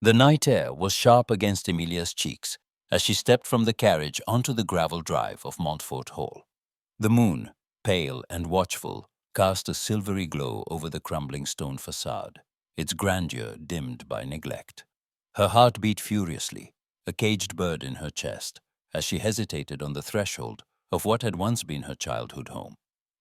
The night air was sharp against Emilia's cheeks as she stepped from the carriage onto the gravel drive of Montfort Hall. The moon, pale and watchful, cast a silvery glow over the crumbling stone facade, its grandeur dimmed by neglect. Her heart beat furiously, a caged bird in her chest, as she hesitated on the threshold of what had once been her childhood home.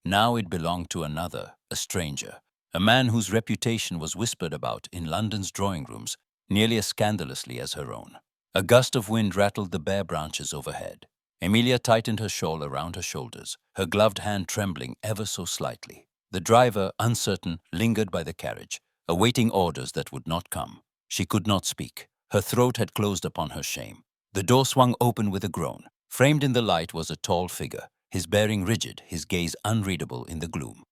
Now it belonged to another, a stranger, a man whose reputation was whispered about in London's drawing rooms nearly as scandalously as her own. A gust of wind rattled the bare branches overhead. Emilia tightened her shawl around her shoulders, her gloved hand trembling ever so slightly. The driver, uncertain, lingered by the carriage, awaiting orders that would not come. She could not speak. Her throat had closed upon her shame. The door swung open with a groan. Framed in the light was a tall figure, his bearing rigid, his gaze unreadable in the gloom.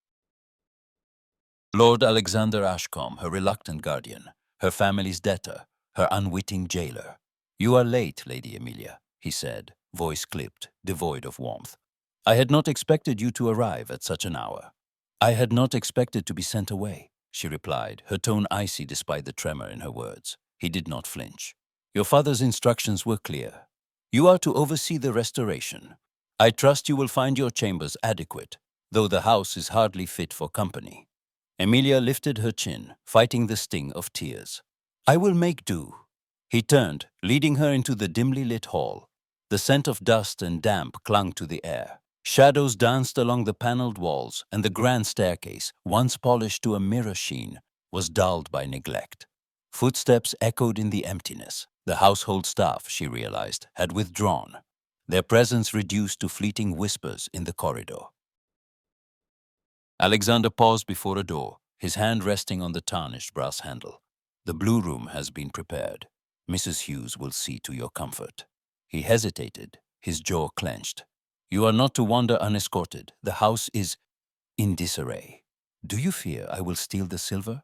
Lord Alexander Ashcombe, her reluctant guardian, her family's debtor, her unwitting jailer. "You are late, Lady Emilia," he said, voice clipped, devoid of warmth. "I had not expected you to arrive at such an hour." "I had not expected to be sent away," she replied, her tone icy despite the tremor in her words. He did not flinch. "Your father's instructions were clear. You are to oversee the restoration. I trust you will find your chambers adequate, though the house is hardly fit for company." Emilia lifted her chin, fighting the sting of tears. "I will make do." He turned, leading her into the dimly lit hall. The scent of dust and damp clung to the air. Shadows danced along the paneled walls, and the grand staircase, once polished to a mirror sheen, was dulled by neglect. Footsteps echoed in the emptiness. The household staff, she realized, had withdrawn, their presence reduced to fleeting whispers in the corridor. Alexander paused before a door, his hand resting on the tarnished brass handle. "The blue room has been prepared. Mrs. Hughes will see to your comfort." He hesitated, his jaw clenched. "You are not to wander unescorted. The house is in disarray. Do you fear I will steal the silver?"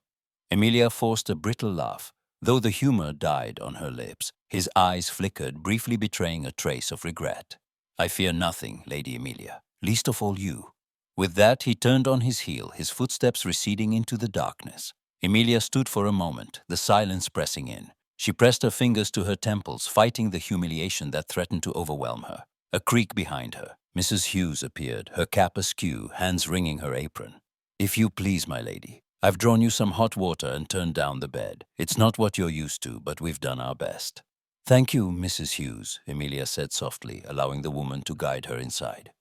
Emilia forced a brittle laugh, though the humor died on her lips. His eyes flickered, briefly betraying a trace of regret. "I fear nothing, Lady Emilia, least of all you." With that, he turned on his heel, his footsteps receding into the darkness. Emilia stood for a moment, the silence pressing in. She pressed her fingers to her temples, fighting the humiliation that threatened to overwhelm her. A creak behind her. Mrs. Hughes appeared, her cap askew, hands wringing her apron. "If you please, my lady, I've drawn you some hot water and turned down the bed. It's not what you're used to, but we've done our best." "Thank you, Mrs. Hughes," Emilia said softly, allowing the woman to guide her inside.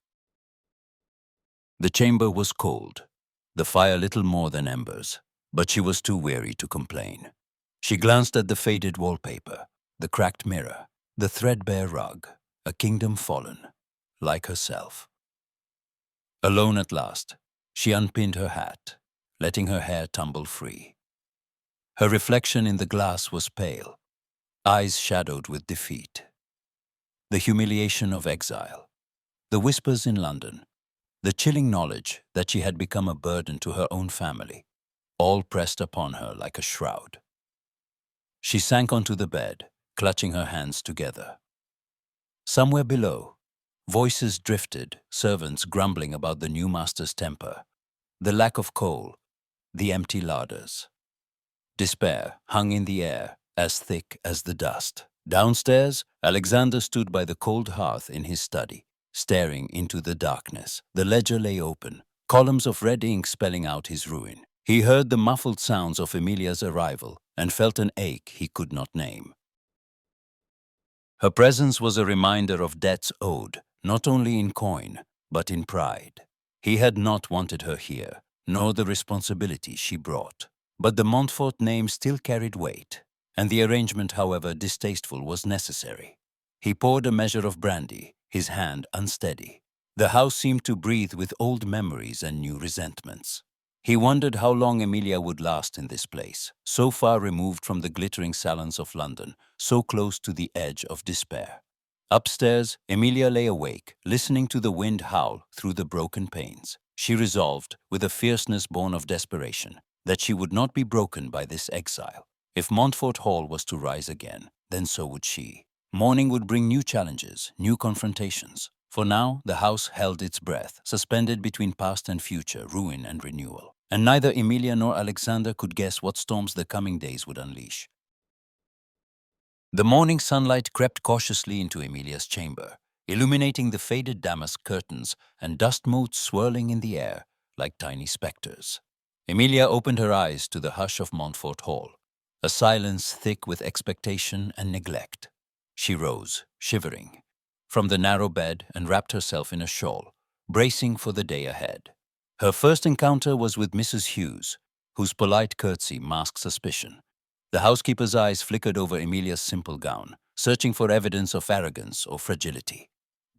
The chamber was cold, the fire little more than embers, but she was too weary to complain. She glanced at the faded wallpaper, the cracked mirror, the threadbare rug, a kingdom fallen, like herself. Alone at last, she unpinned her hat, letting her hair tumble free. Her reflection in the glass was pale, eyes shadowed with defeat. The humiliation of exile, the whispers in London, the chilling knowledge that she had become a burden to her own family, all pressed upon her like a shroud. She sank onto the bed, clutching her hands together. Somewhere below, voices drifted, servants grumbling about the new master's temper, the lack of coal, the empty larders. Despair hung in the air, as thick as the dust. Downstairs, Alexander stood by the cold hearth in his study, staring into the darkness. The ledger lay open, columns of red ink spelling out his ruin. He heard the muffled sounds of Emilia's arrival and felt an ache he could not name. Her presence was a reminder of debts owed, not only in coin, but in pride. He had not wanted her here, nor the responsibility she brought. But the Montfort name still carried weight, and the arrangement, however distasteful, was necessary. He poured a measure of brandy, his hand unsteady. The house seemed to breathe with old memories and new resentments. He wondered how long Emilia would last in this place, so far removed from the glittering salons of London, so close to the edge of despair. Upstairs, Emilia lay awake, listening to the wind howl through the broken panes. She resolved, with a fierceness born of desperation, that she would not be broken by this exile. If Montfort Hall was to rise again, then so would she. Morning would bring new challenges, new confrontations. For now, the house held its breath, suspended between past and future, ruin and renewal. And neither Emilia nor Alexander could guess what storms the coming days would unleash. The morning sunlight crept cautiously into Emilia's chamber, illuminating the faded damask curtains and dust motes swirling in the air like tiny specters. Emilia opened her eyes to the hush of Montfort Hall, a silence thick with expectation and neglect. She rose, shivering, from the narrow bed and wrapped herself in a shawl, bracing for the day ahead. Her first encounter was with Mrs. Hughes, whose polite curtsy masked suspicion. The housekeeper's eyes flickered over Emilia's simple gown, searching for evidence of arrogance or fragility.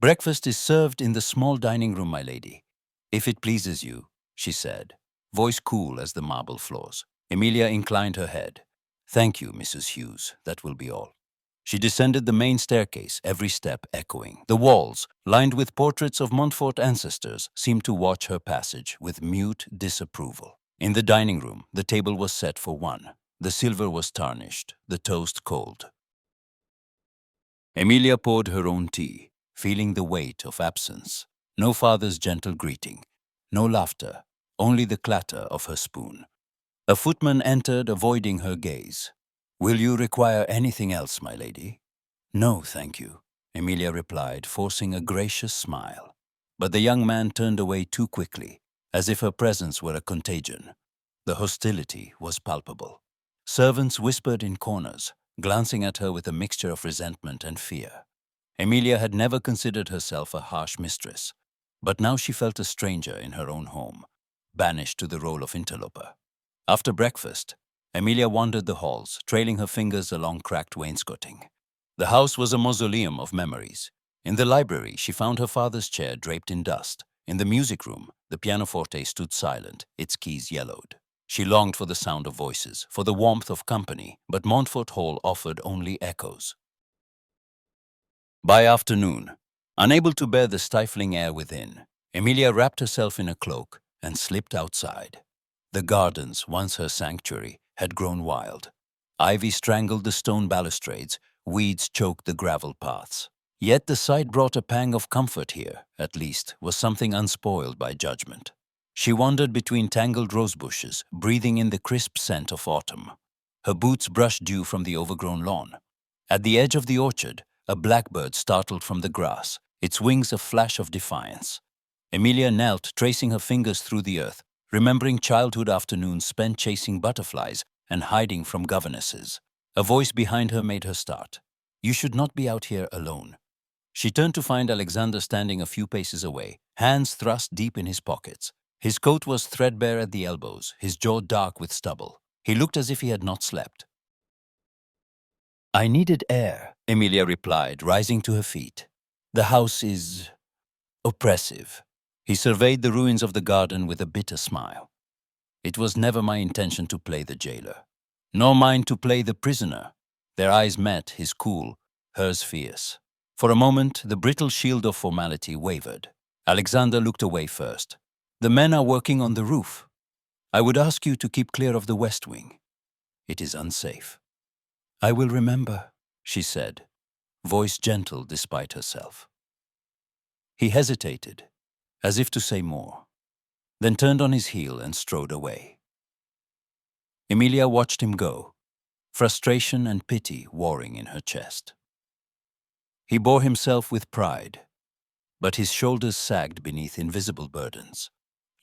"Breakfast is served in the small dining room, my lady, if it pleases you," she said, voice cool as the marble floors. Emilia inclined her head. "Thank you, Mrs. Hughes, that will be all." She descended the main staircase, every step echoing. The walls, lined with portraits of Montfort ancestors, seemed to watch her passage with mute disapproval. In the dining room, the table was set for one. The silver was tarnished, the toast cold. Emilia poured her own tea, feeling the weight of absence. No father's gentle greeting, no laughter, only the clatter of her spoon. A footman entered, avoiding her gaze. "Will you require anything else, my lady?" "No, thank you," Emilia replied, forcing a gracious smile. But the young man turned away too quickly, as if her presence were a contagion. The hostility was palpable. Servants whispered in corners, glancing at her with a mixture of resentment and fear. Emilia had never considered herself a harsh mistress, but now she felt a stranger in her own home, banished to the role of interloper. After breakfast, Emilia wandered the halls, trailing her fingers along cracked wainscoting. The house was a mausoleum of memories. In the library, she found her father's chair draped in dust. In the music room, the pianoforte stood silent, its keys yellowed. She longed for the sound of voices, for the warmth of company, but Montfort Hall offered only echoes. By afternoon, unable to bear the stifling air within, Emilia wrapped herself in a cloak and slipped outside. The gardens, once her sanctuary, had grown wild. Ivy strangled the stone balustrades, weeds choked the gravel paths. Yet the sight brought a pang of comfort here, at least, was something unspoiled by judgment. She wandered between tangled rose bushes, breathing in the crisp scent of autumn. Her boots brushed dew from the overgrown lawn. At the edge of the orchard, a blackbird startled from the grass, its wings a flash of defiance. Emilia knelt, tracing her fingers through the earth, remembering childhood afternoons spent chasing butterflies and hiding from governesses. A voice behind her made her start. "You should not be out here alone." She turned to find Alexander standing a few paces away, hands thrust deep in his pockets. His coat was threadbare at the elbows, his jaw dark with stubble. He looked as if he had not slept. "I needed air," Emilia replied, rising to her feet. "The house is oppressive." He surveyed the ruins of the garden with a bitter smile. "It was never my intention to play the jailer, nor mine to play the prisoner." Their eyes met, his cool, hers fierce. For a moment, the brittle shield of formality wavered. Alexander looked away first. "The men are working on the roof. I would ask you to keep clear of the west wing. It is unsafe." "I will remember," she said, voice gentle despite herself. He hesitated, as if to say more, then turned on his heel and strode away. Emilia watched him go, frustration and pity warring in her chest. He bore himself with pride, but his shoulders sagged beneath invisible burdens.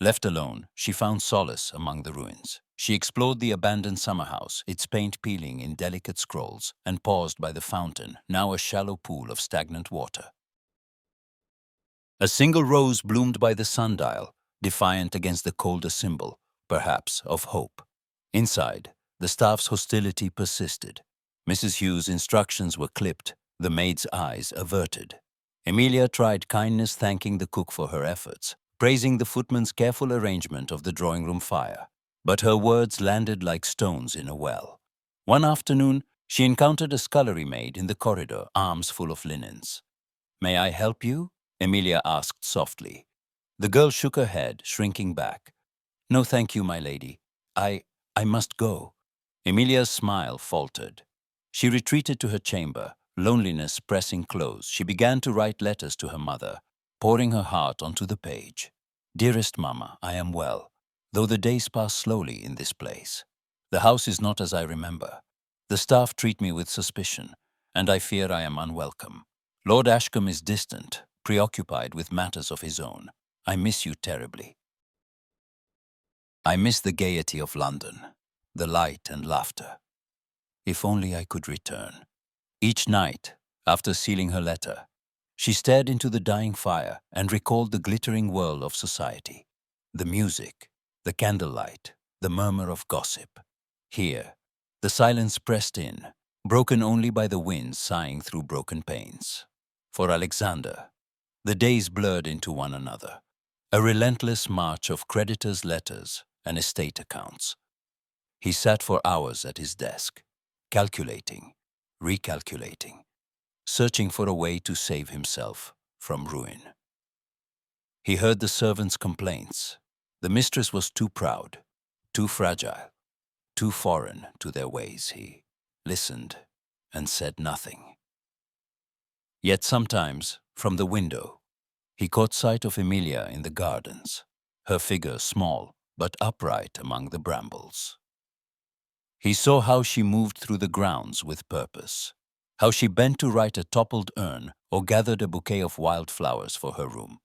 Left alone, she found solace among the ruins. She explored the abandoned summer house, its paint peeling in delicate scrolls, and paused by the fountain, now a shallow pool of stagnant water. A single rose bloomed by the sundial, defiant against the colder symbol, perhaps, of hope. Inside, the staff's hostility persisted. Mrs. Hughes' instructions were clipped, the maid's eyes averted. Emilia tried kindness, thanking the cook for her efforts, praising the footman's careful arrangement of the drawing-room fire. But her words landed like stones in a well. One afternoon, she encountered a scullery maid in the corridor, arms full of linens. "May I help you?" Emilia asked softly. The girl shook her head, shrinking back. "No, thank you, my lady. I must go." Emilia's smile faltered. She retreated to her chamber, loneliness pressing close. She began to write letters to her mother, pouring her heart onto the page. "Dearest Mama, I am well, though the days pass slowly in this place. The house is not as I remember. The staff treat me with suspicion. and I fear I am unwelcome. Lord Ashcombe is distant, preoccupied with matters of his own. I miss you terribly. I miss the gaiety of London, the light and laughter. If only I could return. Each night, after sealing her letter, she stared into the dying fire and recalled the glittering whirl of society, the music, the candlelight, the murmur of gossip. Here, the silence pressed in, broken only by the wind sighing through broken panes. For Alexander, the days blurred into one another, a relentless march of creditors' letters and estate accounts. He sat for hours at his desk, calculating, recalculating, searching for a way to save himself from ruin. He heard the servants' complaints. The mistress was too proud, too fragile, too foreign to their ways. He listened and said nothing. Yet sometimes, from the window, he caught sight of Emilia in the gardens, her figure small but upright among the brambles. He saw how she moved through the grounds with purpose, how she bent to right a toppled urn or gathered a bouquet of wild flowers for her room.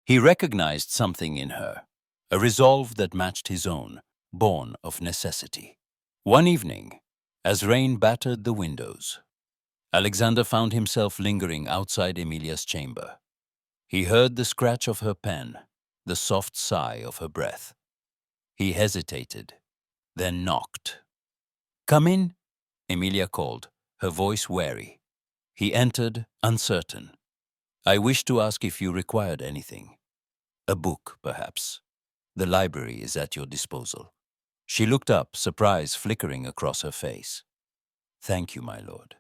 He recognized something in her, a resolve that matched his own, born of necessity. One evening, as rain battered the windows, Alexander found himself lingering outside Emilia's chamber. He heard the scratch of her pen, the soft sigh of her breath. He hesitated, then knocked. "Come in," Emilia called, her voice wary. He entered, uncertain. "I wish to ask if you required anything. A book, perhaps. The library is at your disposal." She looked up, surprise flickering across her face. "Thank you, my lord.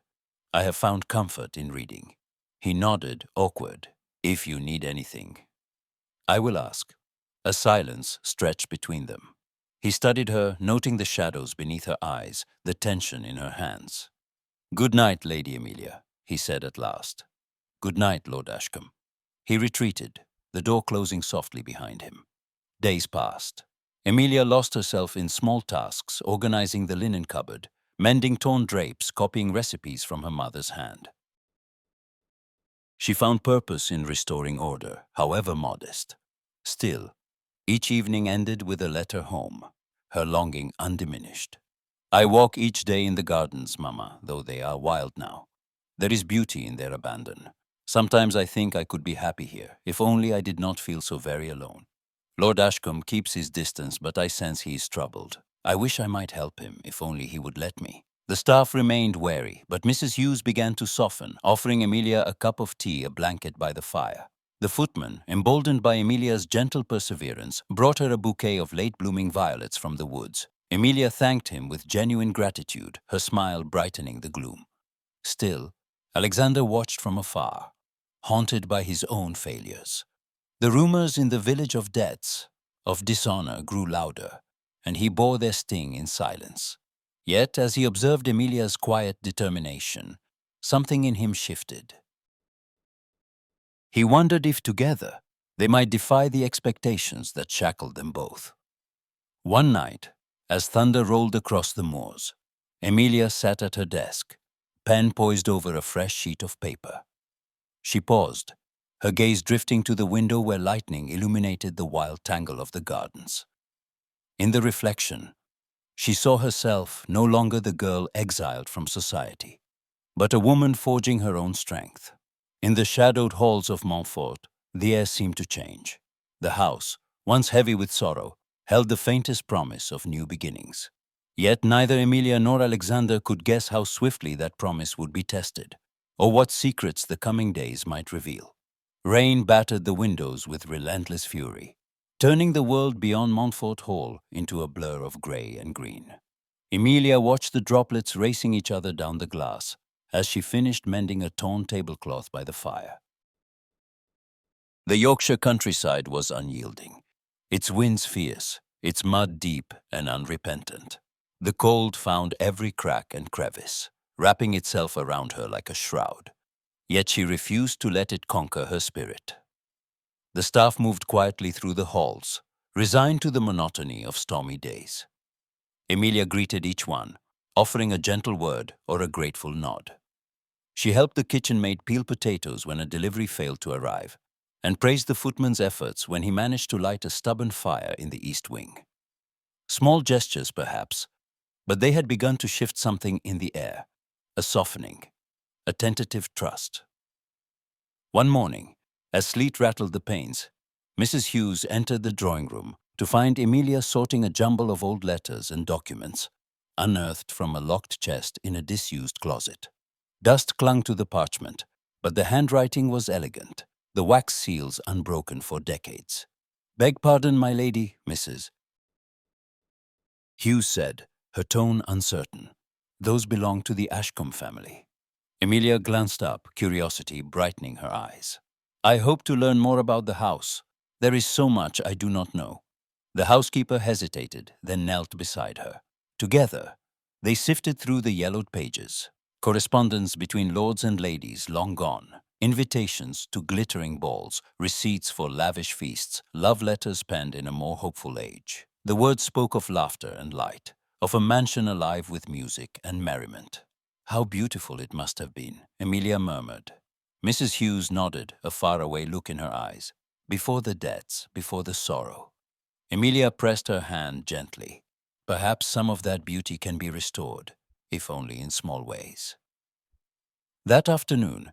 I have found comfort in reading." He nodded, awkward. "If you need anything, I will ask." A silence stretched between them. He studied her, noting the shadows beneath her eyes, the tension in her hands. "Good night, Lady Emilia," he said at last. "Good night, Lord Ashcombe." He retreated, the door closing softly behind him. Days passed. Emilia lost herself in small tasks, organizing the linen cupboard, mending torn drapes, copying recipes from her mother's hand. She found purpose in restoring order, however modest. Still, each evening ended with a letter home, her longing undiminished. "I walk each day in the gardens, Mama, though they are wild now. There is beauty in their abandon. Sometimes I think I could be happy here, if only I did not feel so very alone. Lord Ashcombe keeps his distance, but I sense he is troubled. I wish I might help him, if only he would let me." The staff remained wary, but Mrs. Hughes began to soften, offering Emilia a cup of tea, a blanket by the fire. The footman, emboldened by Emilia's gentle perseverance, brought her a bouquet of late-blooming violets from the woods. Emilia thanked him with genuine gratitude, her smile brightening the gloom. Still, Alexander watched from afar, haunted by his own failures. The rumors in the village of debts, of dishonor grew louder, and he bore their sting in silence. Yet, as he observed Emilia's quiet determination, something in him shifted. He wondered if together they might defy the expectations that shackled them both. One night, as thunder rolled across the moors, Emilia sat at her desk, pen poised over a fresh sheet of paper. She paused, her gaze drifting to the window where lightning illuminated the wild tangle of the gardens. In the reflection, she saw herself no longer the girl exiled from society, but a woman forging her own strength. In the shadowed halls of Montfort, the air seemed to change. The house, once heavy with sorrow, held the faintest promise of new beginnings. Yet neither Emilia nor Alexander could guess how swiftly that promise would be tested, or what secrets the coming days might reveal. Rain battered the windows with relentless fury, turning the world beyond Montfort Hall into a blur of grey and green. Emilia watched the droplets racing each other down the glass as she finished mending a torn tablecloth by the fire. The Yorkshire countryside was unyielding, its winds fierce, its mud deep and unrepentant. The cold found every crack and crevice, wrapping itself around her like a shroud. Yet she refused to let it conquer her spirit. The staff moved quietly through the halls, resigned to the monotony of stormy days. Emilia greeted each one, offering a gentle word or a grateful nod. She helped the kitchen maid peel potatoes when a delivery failed to arrive, and praised the footman's efforts when he managed to light a stubborn fire in the east wing. Small gestures, perhaps, but they had begun to shift something in the air, a softening, a tentative trust. One morning, as sleet rattled the panes, Mrs. Hughes entered the drawing room to find Emilia sorting a jumble of old letters and documents, unearthed from a locked chest in a disused closet. Dust clung to the parchment, but the handwriting was elegant, the wax seals unbroken for decades. "Beg pardon, my lady, Mrs." Hughes said, her tone uncertain. "Those belong to the Ashcombe family." Emilia glanced up, curiosity brightening her eyes. "I hope to learn more about the house. There is so much I do not know." The housekeeper hesitated, then knelt beside her. Together, they sifted through the yellowed pages. Correspondence between lords and ladies long gone, invitations to glittering balls, receipts for lavish feasts, love letters penned in a more hopeful age. The words spoke of laughter and light, of a mansion alive with music and merriment. "How beautiful it must have been," Emilia murmured. Mrs. Hughes nodded, a faraway look in her eyes. "Before the debts, before the sorrow." Emilia pressed her hand gently. "Perhaps some of that beauty can be restored, if only in small ways." That afternoon,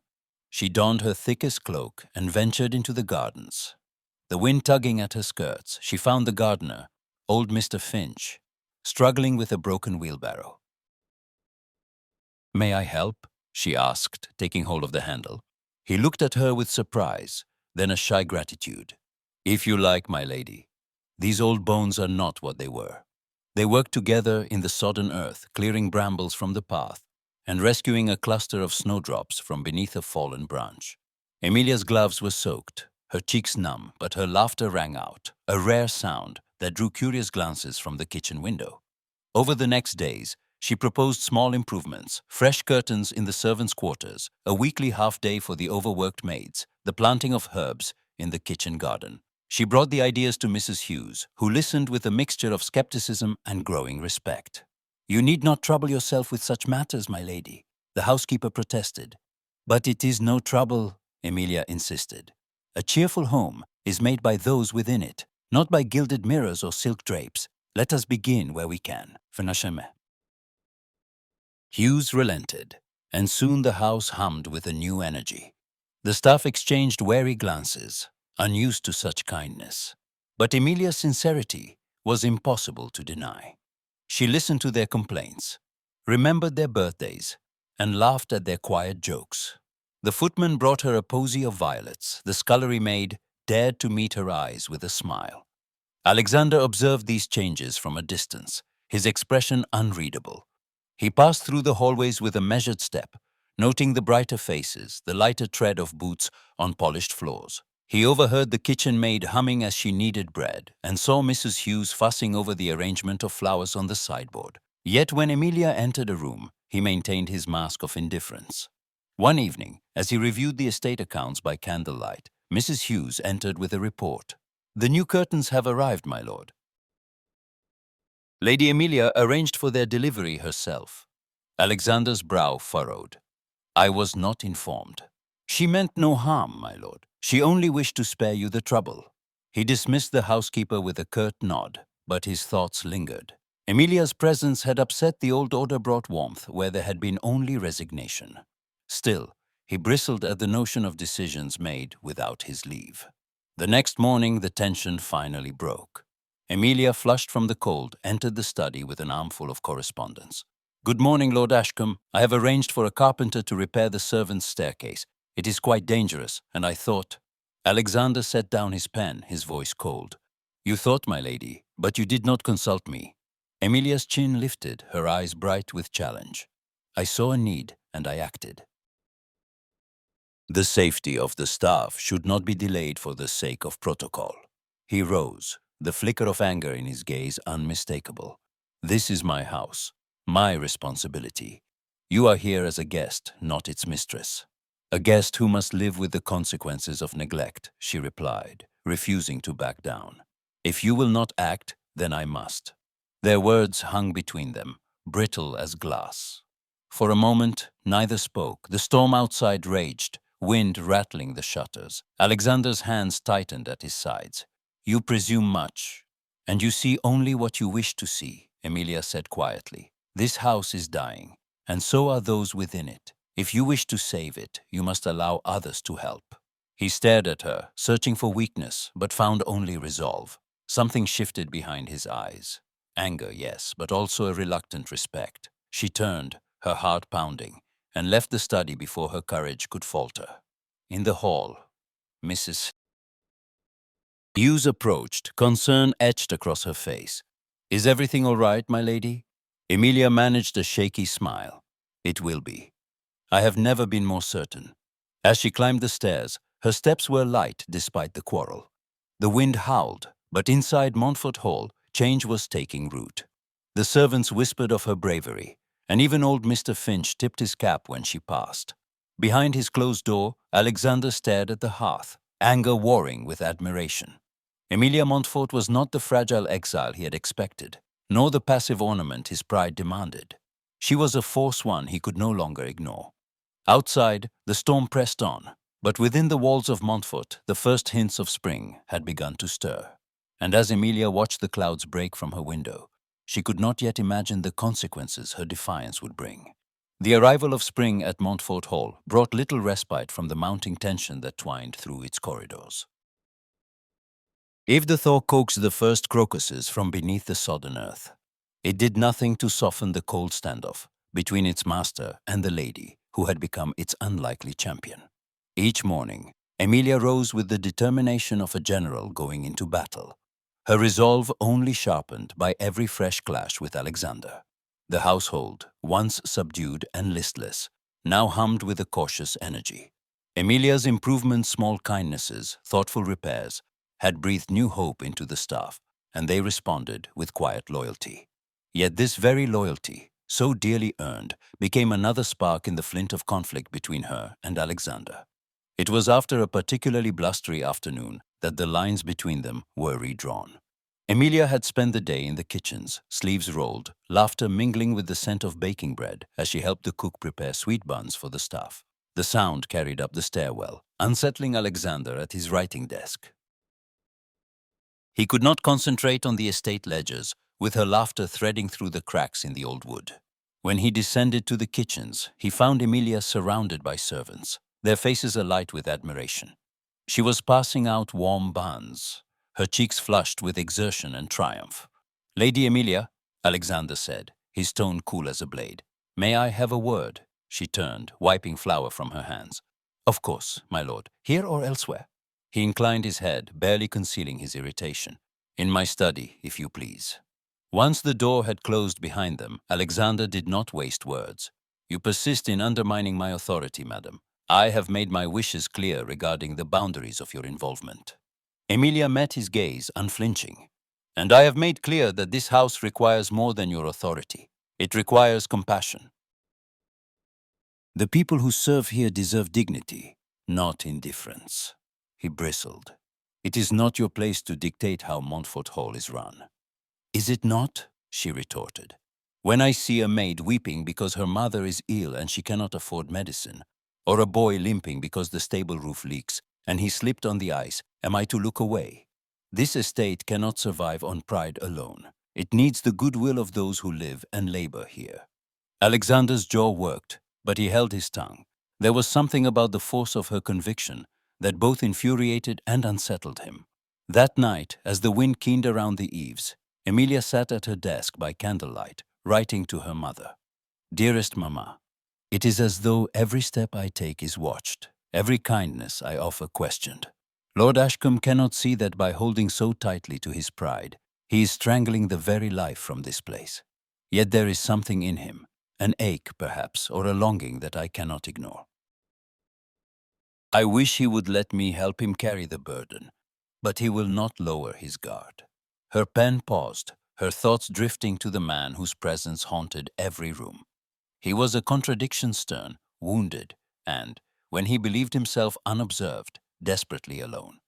she donned her thickest cloak and ventured into the gardens. The wind tugging at her skirts, she found the gardener, old Mr. Finch, struggling with a broken wheelbarrow. "May I help?" she asked, taking hold of the handle. He looked at her with surprise, then a shy gratitude. "If you like, my lady. These old bones are not what they were." They worked together in the sodden earth, clearing brambles from the path and rescuing a cluster of snowdrops from beneath a fallen branch. Emilia's gloves were soaked, her cheeks numb, but her laughter rang out, a rare sound that drew curious glances from the kitchen window. Over the next days, she proposed small improvements, fresh curtains in the servants' quarters, a weekly half-day for the overworked maids, the planting of herbs in the kitchen garden. She brought the ideas to Mrs. Hughes, who listened with a mixture of skepticism and growing respect. "You need not trouble yourself with such matters, my lady," the housekeeper protested. "But it is no trouble," Emilia insisted. "A cheerful home is made by those within it, not by gilded mirrors or silk drapes. Let us begin where we can." Hughes relented, and soon the house hummed with a new energy. The staff exchanged wary glances, unused to such kindness. But Emilia's sincerity was impossible to deny. She listened to their complaints, remembered their birthdays, and laughed at their quiet jokes. The footman brought her a posy of violets. The scullery maid dared to meet her eyes with a smile. Alexander observed these changes from a distance, his expression unreadable. He passed through the hallways with a measured step, noting the brighter faces, the lighter tread of boots on polished floors. He overheard the kitchen maid humming as she kneaded bread and saw Mrs. Hughes fussing over the arrangement of flowers on the sideboard. Yet when Emilia entered a room, he maintained his mask of indifference. One evening, as he reviewed the estate accounts by candlelight, Mrs. Hughes entered with a report. "The new curtains have arrived, my lord." Lady Emilia arranged for their delivery herself. Alexander's brow furrowed. "I was not informed." "She meant no harm, my lord. She only wished to spare you the trouble." He dismissed the housekeeper with a curt nod, but his thoughts lingered. Emilia's presence had upset the old order brought warmth where there had been only resignation. Still, he bristled at the notion of decisions made without his leave. The next morning, the tension finally broke. Emilia, flushed from the cold, entered the study with an armful of correspondence. "Good morning, Lord Ashcombe. I have arranged for a carpenter to repair the servants' staircase. It is quite dangerous, and I thought—" Alexander set down his pen, his voice cold. "You thought, my lady, but you did not consult me." Emilia's chin lifted, her eyes bright with challenge. "I saw a need, and I acted." The safety of the staff should not be delayed for the sake of protocol. He rose, the flicker of anger in his gaze unmistakable. "This is my house, my responsibility. You are here as a guest, not its mistress." "A guest who must live with the consequences of neglect," she replied, refusing to back down. "If you will not act, then I must." Their words hung between them, brittle as glass. For a moment, neither spoke. The storm outside raged, wind rattling the shutters. Alexander's hands tightened at his sides. "You presume much, and you see only what you wish to see," Emilia said quietly. "This house is dying, and so are those within it. If you wish to save it, you must allow others to help." He stared at her, searching for weakness, but found only resolve. Something shifted behind his eyes. Anger, yes, but also a reluctant respect. She turned, her heart pounding, and left the study before her courage could falter. In the hall, Mrs. Hughes approached, concern etched across her face. "Is everything all right, my lady?" Emilia managed a shaky smile. "It will be. I have never been more certain." As she climbed the stairs, her steps were light despite the quarrel. The wind howled, but inside Montfort Hall, change was taking root. The servants whispered of her bravery, and even old Mr. Finch tipped his cap when she passed. Behind his closed door, Alexander stared at the hearth, anger warring with admiration. Emilia Montfort was not the fragile exile he had expected, nor the passive ornament his pride demanded. She was a force one he could no longer ignore. Outside, the storm pressed on, but within the walls of Montfort, the first hints of spring had begun to stir. And as Emilia watched the clouds break from her window, she could not yet imagine the consequences her defiance would bring. The arrival of spring at Montfort Hall brought little respite from the mounting tension that twined through its corridors. If the thaw coaxed the first crocuses from beneath the sodden earth, it did nothing to soften the cold standoff between its master and the lady who had become its unlikely champion. Each morning, Emilia rose with the determination of a general going into battle, her resolve only sharpened by every fresh clash with Alexander. The household, once subdued and listless, now hummed with a cautious energy. Emilia's improvements, small kindnesses, thoughtful repairs, had breathed new hope into the staff, and they responded with quiet loyalty. Yet this very loyalty, so dearly earned, became another spark in the flint of conflict between her and Alexander. It was after a particularly blustery afternoon that the lines between them were redrawn. Emilia had spent the day in the kitchens, sleeves rolled, laughter mingling with the scent of baking bread as she helped the cook prepare sweet buns for the staff. The sound carried up the stairwell, unsettling Alexander at his writing desk. He could not concentrate on the estate ledgers, with her laughter threading through the cracks in the old wood. When he descended to the kitchens, he found Emilia surrounded by servants, their faces alight with admiration. She was passing out warm buns, her cheeks flushed with exertion and triumph. "Lady Emilia," Alexander said, his tone cool as a blade. "May I have a word?" She turned, wiping flour from her hands. "Of course, my lord. Here or elsewhere?" He inclined his head, barely concealing his irritation. "In my study, if you please." Once the door had closed behind them, Alexander did not waste words. "You persist in undermining my authority, madam. I have made my wishes clear regarding the boundaries of your involvement." Emilia met his gaze, unflinching. "And I have made clear that this house requires more than your authority. It requires compassion. The people who serve here deserve dignity, not indifference." He bristled. "It is not your place to dictate how Montfort Hall is run." "Is it not?" she retorted. "When I see a maid weeping because her mother is ill and she cannot afford medicine, or a boy limping because the stable roof leaks and he slipped on the ice, am I to look away? This estate cannot survive on pride alone. It needs the goodwill of those who live and labor here." Alexander's jaw worked, but he held his tongue. There was something about the force of her conviction that both infuriated and unsettled him. That night, as the wind keened around the eaves, Emilia sat at her desk by candlelight, writing to her mother. "Dearest Mamma, it is as though every step I take is watched, every kindness I offer questioned. Lord Ashcombe cannot see that by holding so tightly to his pride, he is strangling the very life from this place. Yet there is something in him, an ache perhaps, or a longing that I cannot ignore. I wish he would let me help him carry the burden, but he will not lower his guard." Her pen paused, her thoughts drifting to the man whose presence haunted every room. He was a contradiction stern, wounded, and, when he believed himself unobserved, desperately alone.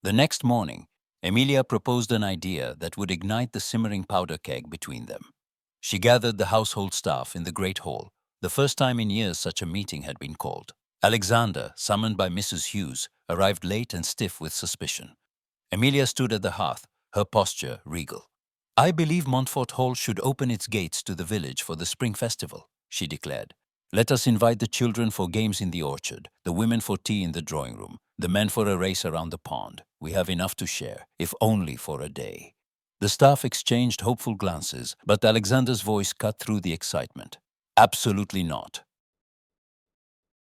The next morning, Emilia proposed an idea that would ignite the simmering powder keg between them. She gathered the household staff in the great hall, the first time in years such a meeting had been called. Alexander, summoned by Mrs. Hughes, arrived late and stiff with suspicion. Emilia stood at the hearth, her posture regal. "I believe Montfort Hall should open its gates to the village for the spring festival," she declared. "Let us invite the children for games in the orchard, the women for tea in the drawing room, the men for a race around the pond. We have enough to share, if only for a day." The staff exchanged hopeful glances, but Alexander's voice cut through the excitement. "Absolutely not.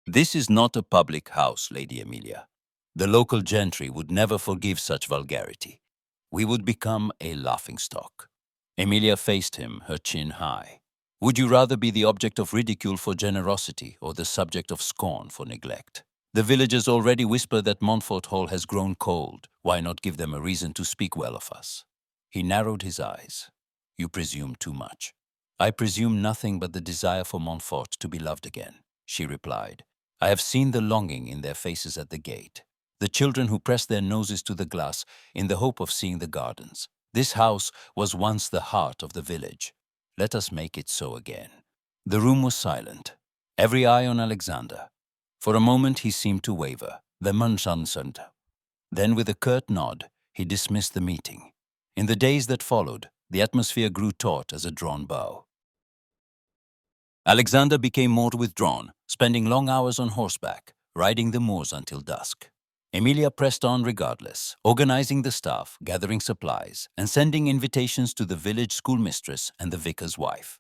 This is not a public house, Lady Emilia. The local gentry would never forgive such vulgarity. We would become a laughingstock." Emilia faced him, her chin high. "Would you rather be the object of ridicule for generosity or the subject of scorn for neglect? The villagers already whisper that Montfort Hall has grown cold. Why not give them a reason to speak well of us?" He narrowed his eyes. "You presume too much." "I presume nothing but the desire for Montfort to be loved again," she replied. "I have seen the longing in their faces at the gate, the children who press their noses to the glass in the hope of seeing the gardens. This house was once the heart of the village. Let us make it so again." The room was silent, every eye on Alexander. For a moment he seemed to waver, then with a curt nod, he dismissed the meeting. In the days that followed, the atmosphere grew taut as a drawn bow. Alexander became more withdrawn, spending long hours on horseback, riding the moors until dusk. Emilia pressed on regardless, organizing the staff, gathering supplies, and sending invitations to the village schoolmistress and the vicar's wife.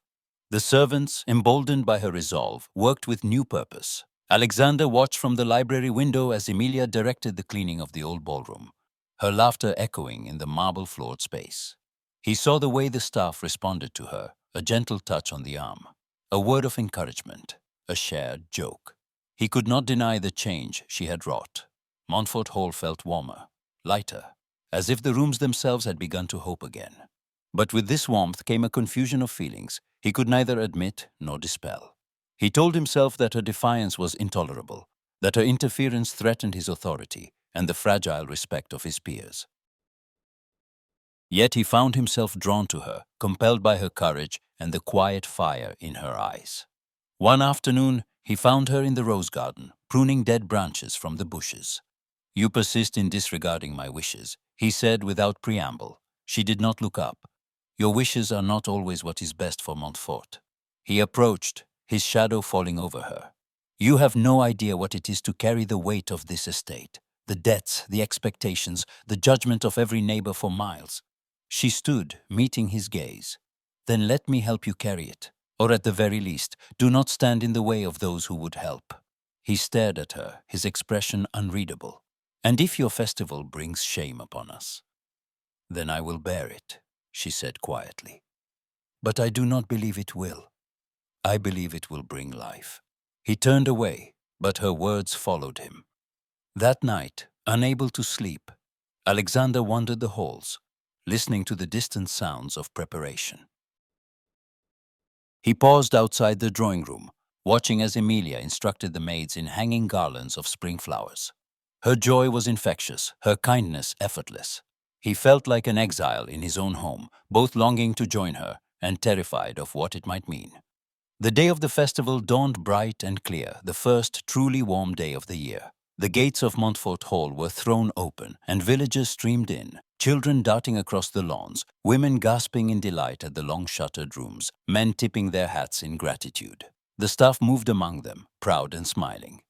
The servants, emboldened by her resolve, worked with new purpose. Alexander watched from the library window as Emilia directed the cleaning of the old ballroom, her laughter echoing in the marble-floored space. He saw the way the staff responded to her, a gentle touch on the arm, a word of encouragement, a shared joke. He could not deny the change she had wrought. Montfort Hall felt warmer, lighter, as if the rooms themselves had begun to hope again. But with this warmth came a confusion of feelings he could neither admit nor dispel. He told himself that her defiance was intolerable, that her interference threatened his authority and the fragile respect of his peers. Yet he found himself drawn to her, compelled by her courage and the quiet fire in her eyes. One afternoon, he found her in the rose garden, pruning dead branches from the bushes. "You persist in disregarding my wishes," he said without preamble. She did not look up. "Your wishes are not always what is best for Montfort." He approached, his shadow falling over her. "You have no idea what it is to carry the weight of this estate, the debts, the expectations, the judgment of every neighbor for miles." She stood, meeting his gaze. "Then let me help you carry it, or at the very least, do not stand in the way of those who would help." He stared at her, his expression unreadable. "And if your festival brings shame upon us?" "Then I will bear it," she said quietly. "But I do not believe it will. I believe it will bring life." He turned away, but her words followed him. That night, unable to sleep, Alexander wandered the halls, listening to the distant sounds of preparation. He paused outside the drawing room, watching as Emilia instructed the maids in hanging garlands of spring flowers. Her joy was infectious, her kindness effortless. He felt like an exile in his own home, both longing to join her and terrified of what it might mean. The day of the festival dawned bright and clear, the first truly warm day of the year. The gates of Montfort Hall were thrown open, and villagers streamed in, children darting across the lawns, women gasping in delight at the long-shuttered rooms, men tipping their hats in gratitude. The staff moved among them, proud and smiling.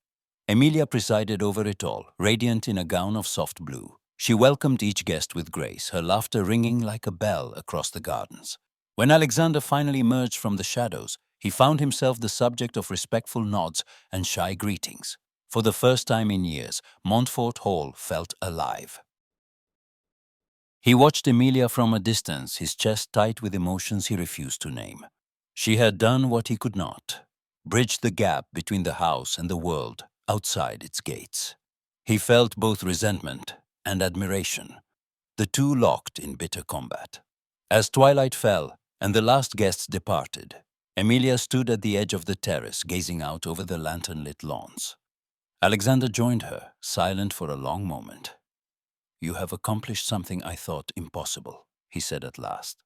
Emilia presided over it all, radiant in a gown of soft blue. She welcomed each guest with grace, her laughter ringing like a bell across the gardens. When Alexander finally emerged from the shadows, he found himself the subject of respectful nods and shy greetings. For the first time in years, Montfort Hall felt alive. He watched Emilia from a distance, his chest tight with emotions he refused to name. She had done what he could not, bridged the gap between the house and the world outside its gates. He felt both resentment and admiration, the two locked in bitter combat. As twilight fell and the last guests departed, Emilia stood at the edge of the terrace, gazing out over the lantern-lit lawns. Alexander joined her, silent for a long moment. "You have accomplished something I thought impossible," he said at last.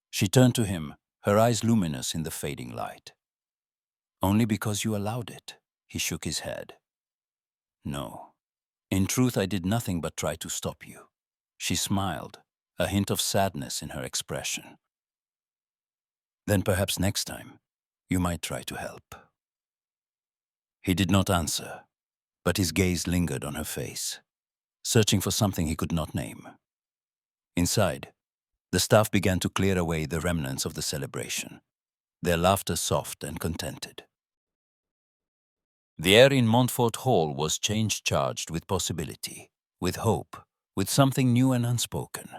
She turned to him, her eyes luminous in the fading light. Only because you allowed it, he shook his head. No. In truth, I did nothing but try to stop you. She smiled, a hint of sadness in her expression. Then perhaps next time, you might try to help. He did not answer, but his gaze lingered on her face, searching for something he could not name. Inside, the staff began to clear away the remnants of the celebration, their laughter soft and contented. The air in Montfort Hall was change-charged with possibility, with hope, with something new and unspoken.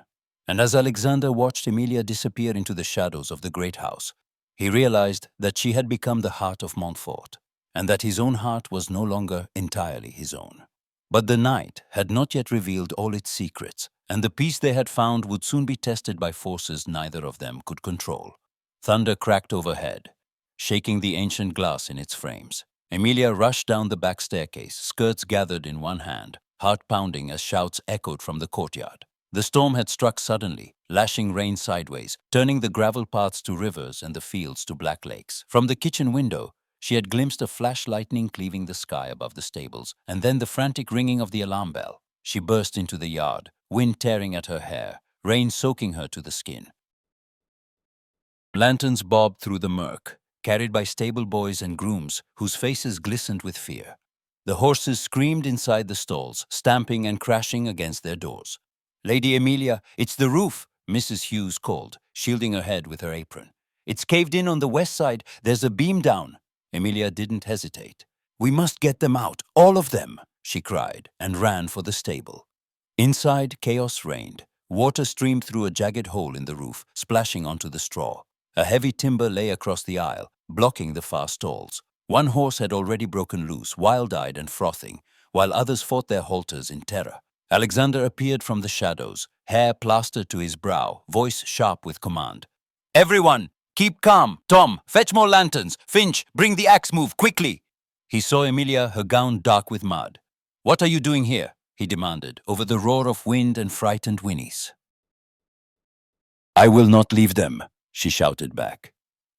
And as Alexander watched Emilia disappear into the shadows of the great house, he realized that she had become the heart of Montfort, and that his own heart was no longer entirely his own. But the night had not yet revealed all its secrets, and the peace they had found would soon be tested by forces neither of them could control. Thunder cracked overhead, shaking the ancient glass in its frames. Emilia rushed down the back staircase, skirts gathered in one hand, heart pounding as shouts echoed from the courtyard. The storm had struck suddenly, lashing rain sideways, turning the gravel paths to rivers and the fields to black lakes. From the kitchen window, she had glimpsed a flash lightning cleaving the sky above the stables, and then the frantic ringing of the alarm bell. She burst into the yard, wind tearing at her hair, rain soaking her to the skin. Lanterns bobbed through the murk, carried by stable boys and grooms whose faces glistened with fear. The horses screamed inside the stalls, stamping and crashing against their doors. "Lady Emilia, it's the roof," Mrs. Hughes called, shielding her head with her apron. "It's caved in on the west side. There's a beam down." Emilia didn't hesitate. "We must get them out, all of them," she cried, and ran for the stable. Inside, chaos reigned. Water streamed through a jagged hole in the roof, splashing onto the straw. A heavy timber lay across the aisle, blocking the far stalls. One horse had already broken loose, wild-eyed and frothing, while others fought their halters in terror. Alexander appeared from the shadows, hair plastered to his brow, voice sharp with command. "Everyone, keep calm! Tom, fetch more lanterns! Finch, bring the axe move, quickly!" He saw Emilia, her gown dark with mud. "What are you doing here?" he demanded, over the roar of wind and frightened whinnies. "I will not leave them," she shouted back.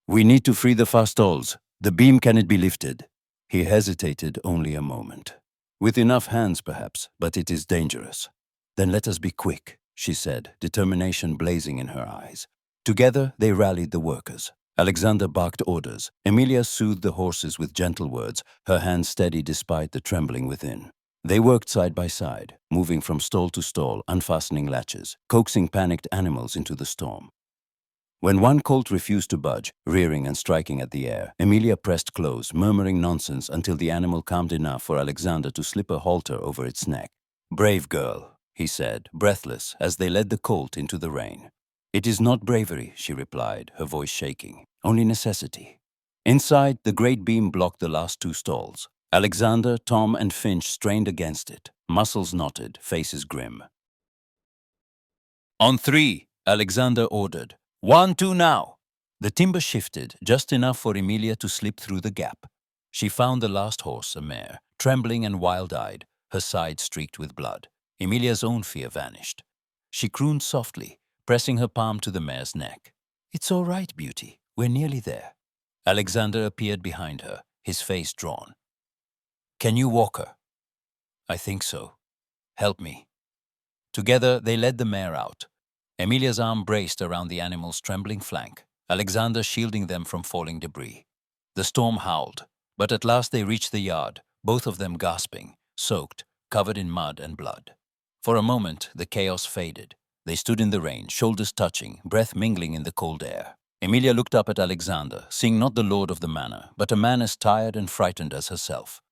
"We need to free the far stalls. The beam cannot be lifted." He hesitated only a moment. "With enough hands, perhaps, but it is dangerous." "Then let us be quick," she said, determination blazing in her eyes. Together, they rallied the workers. Alexander barked orders. Emilia soothed the horses with gentle words, her hands steady despite the trembling within. They worked side by side, moving from stall to stall, unfastening latches, coaxing panicked animals into the storm. When one colt refused to budge, rearing and striking at the air, Emilia pressed close, murmuring nonsense until the animal calmed enough for Alexander to slip a halter over its neck. "Brave girl," he said, breathless, as they led the colt into the rain. "It is not bravery," she replied, her voice shaking, "only necessity." Inside, the great beam blocked the last two stalls. Alexander, Tom, and Finch strained against it, muscles knotted, faces grim. "On three," Alexander ordered. 1, 2, now!" The timber shifted, just enough for Emilia to slip through the gap. She found the last horse, a mare, trembling and wild-eyed, her side streaked with blood. Emilia's own fear vanished. She crooned softly, pressing her palm to the mare's neck. "It's all right, beauty. We're nearly there." Alexander appeared behind her, his face drawn. "Can you walk her?" "I think so. Help me." Together, they led the mare out. Emilia's arm braced around the animal's trembling flank, Alexander shielding them from falling debris. The storm howled, but at last they reached the yard, both of them gasping, soaked, covered in mud and blood. For a moment, the chaos faded. They stood in the rain, shoulders touching, breath mingling in the cold air. Emilia looked up at Alexander, seeing not the lord of the manor, but a man as tired and frightened as herself.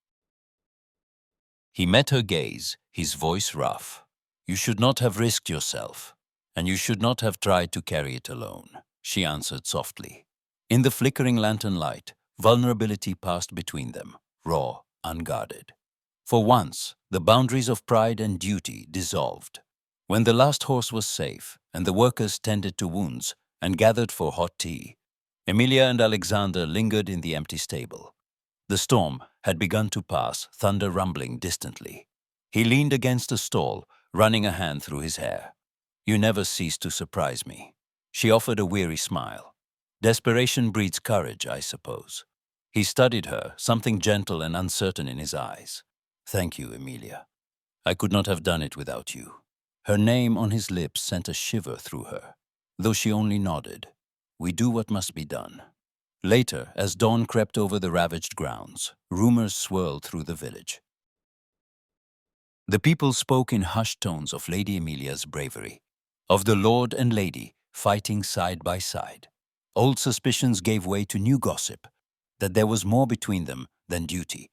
He met her gaze, his voice rough. "You should not have risked yourself. And you should not have tried to carry it alone," she answered softly. In the flickering lantern light, vulnerability passed between them, raw, unguarded. For once, the boundaries of pride and duty dissolved. When the last horse was safe, and the workers tended to wounds and gathered for hot tea, Emilia and Alexander lingered in the empty stable. The storm had begun to pass, thunder rumbling distantly. He leaned against a stall, running a hand through his hair. "You never cease to surprise me." She offered a weary smile. Desperation breeds courage, I suppose. He studied her, something gentle and uncertain in his eyes. Thank you, Emilia. I could not have done it without you. Her name on his lips sent a shiver through her, though she only nodded. We do what must be done. Later, as dawn crept over the ravaged grounds, rumors swirled through the village. The people spoke in hushed tones of Lady Emilia's bravery, of the lord and lady fighting side by side. Old suspicions gave way to new gossip, that there was more between them than duty,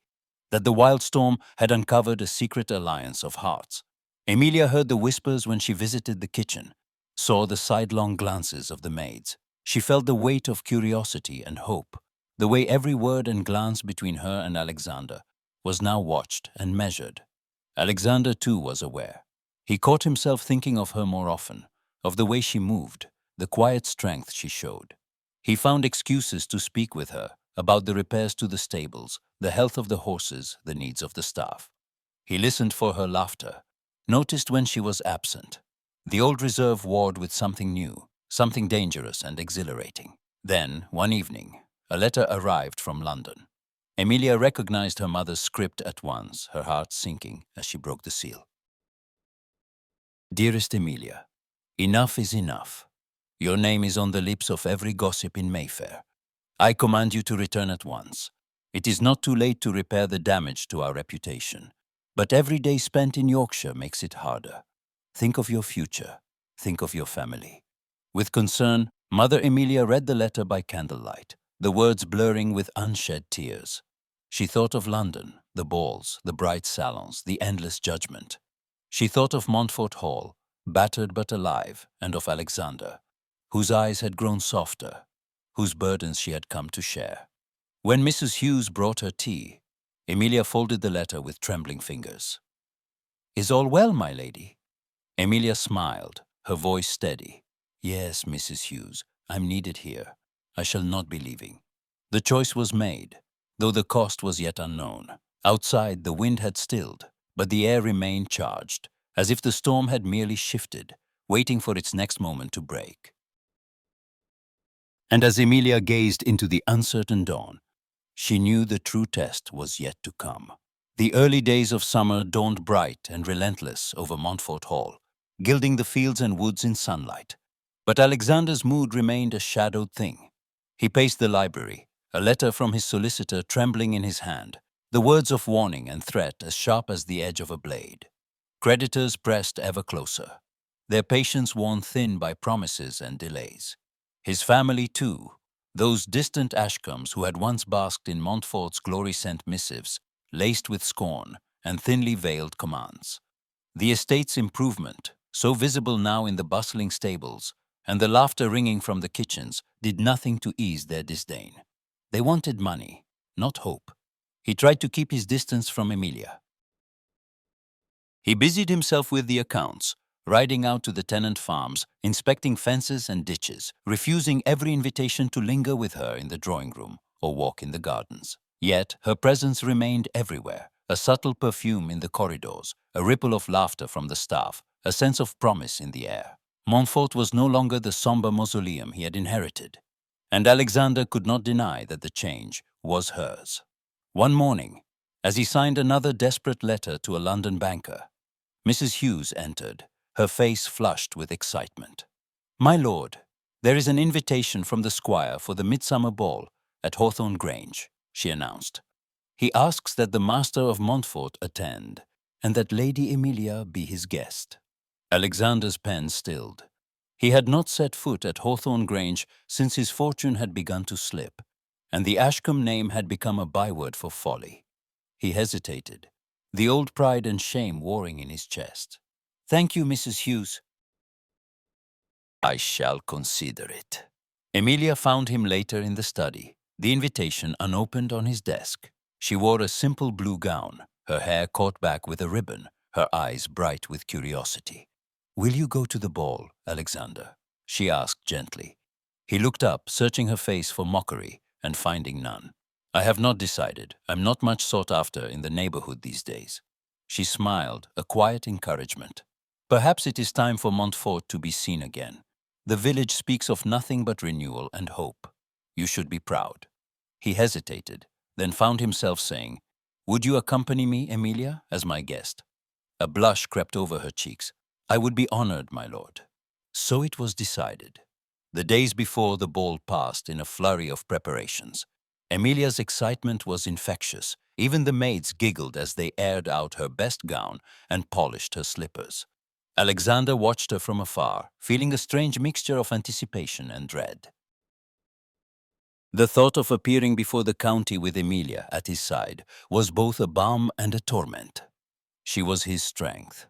that the wild storm had uncovered a secret alliance of hearts. Emilia heard the whispers when she visited the kitchen, saw the sidelong glances of the maids. She felt the weight of curiosity and hope, the way every word and glance between her and Alexander was now watched and measured. Alexander too was aware. He caught himself thinking of her more often, of the way she moved, the quiet strength she showed. He found excuses to speak with her about the repairs to the stables, the health of the horses, the needs of the staff. He listened for her laughter, noticed when she was absent. The old reserve warred with something new, something dangerous and exhilarating. Then, one evening, a letter arrived from London. Emilia recognized her mother's script at once, her heart sinking as she broke the seal. Dearest Emilia, enough is enough. Your name is on the lips of every gossip in Mayfair. I command you to return at once. It is not too late to repair the damage to our reputation, but every day spent in Yorkshire makes it harder. Think of your future. Think of your family. With concern, Mother Emilia read the letter by candlelight, the words blurring with unshed tears. She thought of London, the balls, the bright salons, the endless judgment. She thought of Montfort Hall, battered but alive, and of Alexander, whose eyes had grown softer, whose burdens she had come to share. When Mrs. Hughes brought her tea, Emilia folded the letter with trembling fingers. Is all well, my lady? Emilia smiled, her voice steady. Yes, Mrs. Hughes, I'm needed here. I shall not be leaving. The choice was made, though the cost was yet unknown. Outside, the wind had stilled, but the air remained charged, as if the storm had merely shifted, waiting for its next moment to break. And as Emilia gazed into the uncertain dawn, she knew the true test was yet to come. The early days of summer dawned bright and relentless over Montfort Hall, gilding the fields and woods in sunlight. But Alexander's mood remained a shadowed thing. He paced the library, a letter from his solicitor trembling in his hand, the words of warning and threat as sharp as the edge of a blade. Creditors pressed ever closer, their patience worn thin by promises and delays. His family, too, those distant Ashcombs who had once basked in Montfort's glory-sent missives, laced with scorn and thinly veiled commands. The estate's improvement, so visible now in the bustling stables, and the laughter ringing from the kitchens, did nothing to ease their disdain. They wanted money, not hope. He tried to keep his distance from Emilia. He busied himself with the accounts, riding out to the tenant farms, inspecting fences and ditches, refusing every invitation to linger with her in the drawing room or walk in the gardens. Yet her presence remained everywhere, a subtle perfume in the corridors, a ripple of laughter from the staff, a sense of promise in the air. Montfort was no longer the somber mausoleum he had inherited, and Alexander could not deny that the change was hers. One morning, as he signed another desperate letter to a London banker, Mrs. Hughes entered, her face flushed with excitement. My lord, there is an invitation from the squire for the midsummer ball at Hawthorne Grange, she announced. He asks that the master of Montfort attend, and that Lady Emilia be his guest. Alexander's pen stilled. He had not set foot at Hawthorne Grange since his fortune had begun to slip, and the Ashcombe name had become a byword for folly. He hesitated, the old pride and shame warring in his chest. Thank you, Mrs. Hughes. I shall consider it. Emilia found him later in the study, the invitation unopened on his desk. She wore a simple blue gown, her hair caught back with a ribbon, her eyes bright with curiosity. Will you go to the ball, Alexander? She asked gently. He looked up, searching her face for mockery, and finding none. I have not decided. I'm not much sought after in the neighborhood these days. She smiled, a quiet encouragement. Perhaps it is time for Montfort to be seen again. The village speaks of nothing but renewal and hope. You should be proud." He hesitated, then found himself saying, "Would you accompany me, Emilia, as my guest?" A blush crept over her cheeks. "I would be honored, my lord." So it was decided. The days before the ball passed in a flurry of preparations. Emilia's excitement was infectious. Even the maids giggled as they aired out her best gown and polished her slippers. Alexander watched her from afar, feeling a strange mixture of anticipation and dread. The thought of appearing before the county with Emilia at his side was both a balm and a torment. She was his strength,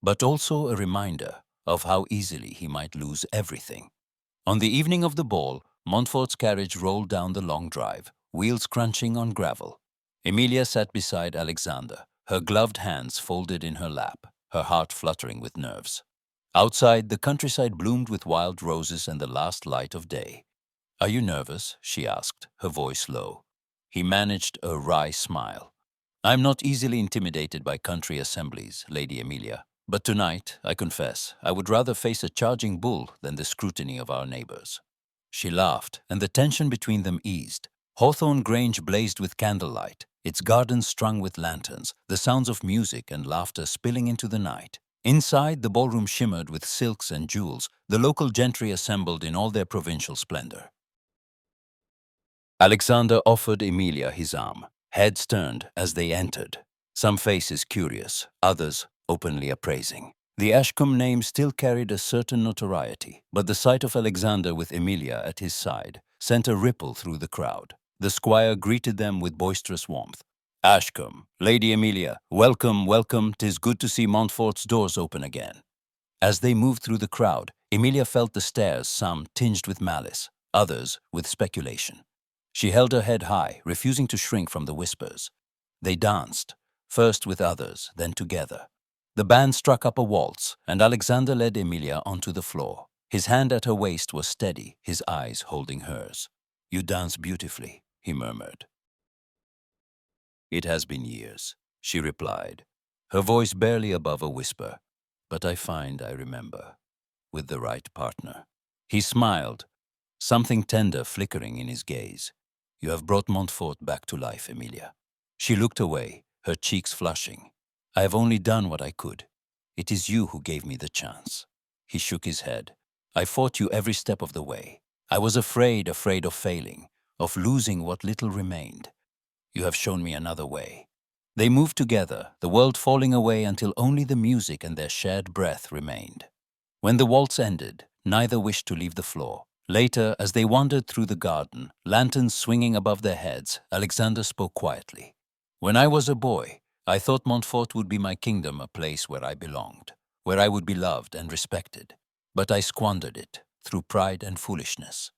but also a reminder of how easily he might lose everything. On the evening of the ball, Montfort's carriage rolled down the long drive, wheels crunching on gravel. Emilia sat beside Alexander, her gloved hands folded in her lap, her heart fluttering with nerves. Outside, the countryside bloomed with wild roses and the last light of day. "Are you nervous?" she asked, her voice low. He managed a wry smile. "I'm not easily intimidated by country assemblies, Lady Emilia. But tonight, I confess, I would rather face a charging bull than the scrutiny of our neighbors." She laughed, and the tension between them eased. Hawthorne Grange blazed with candlelight, its gardens strung with lanterns, the sounds of music and laughter spilling into the night. Inside, the ballroom shimmered with silks and jewels, the local gentry assembled in all their provincial splendor. Alexander offered Emilia his arm. Heads turned as they entered, some faces curious, others openly appraising. The Ashcombe name still carried a certain notoriety, but the sight of Alexander with Emilia at his side sent a ripple through the crowd. The squire greeted them with boisterous warmth. "Ashcombe, Lady Emilia, welcome, welcome, 'tis good to see Montfort's doors open again." As they moved through the crowd, Emilia felt the stares, some tinged with malice, others with speculation. She held her head high, refusing to shrink from the whispers. They danced, first with others, then together. The band struck up a waltz, and Alexander led Emilia onto the floor. His hand at her waist was steady, his eyes holding hers. "You dance beautifully," he murmured. "It has been years," she replied, her voice barely above a whisper. "But I find I remember, with the right partner." He smiled, something tender flickering in his gaze. "You have brought Montfort back to life, Emilia." She looked away, her cheeks flushing. "I have only done what I could. It is you who gave me the chance." He shook his head. "I fought you every step of the way. I was afraid of failing, of losing what little remained. You have shown me another way." They moved together, the world falling away until only the music and their shared breath remained. When the waltz ended, neither wished to leave the floor. Later, as they wandered through the garden, lanterns swinging above their heads, Alexander spoke quietly. "When I was a boy, I thought Montfort would be my kingdom, a place where I belonged, where I would be loved and respected. But I squandered it, through pride and foolishness.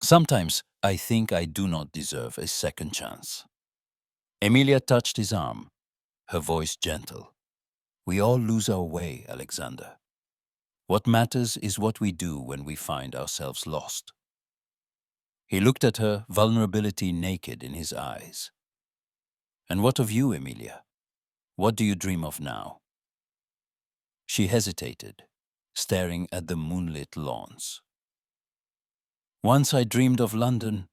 Sometimes I think I do not deserve a second chance." Emilia touched his arm, her voice gentle. "We all lose our way, Alexander. What matters is what we do when we find ourselves lost." He looked at her, vulnerability naked in his eyes. "And what of you, Emilia? What do you dream of now?" She hesitated, staring at the moonlit lawns. "Once I dreamed of London,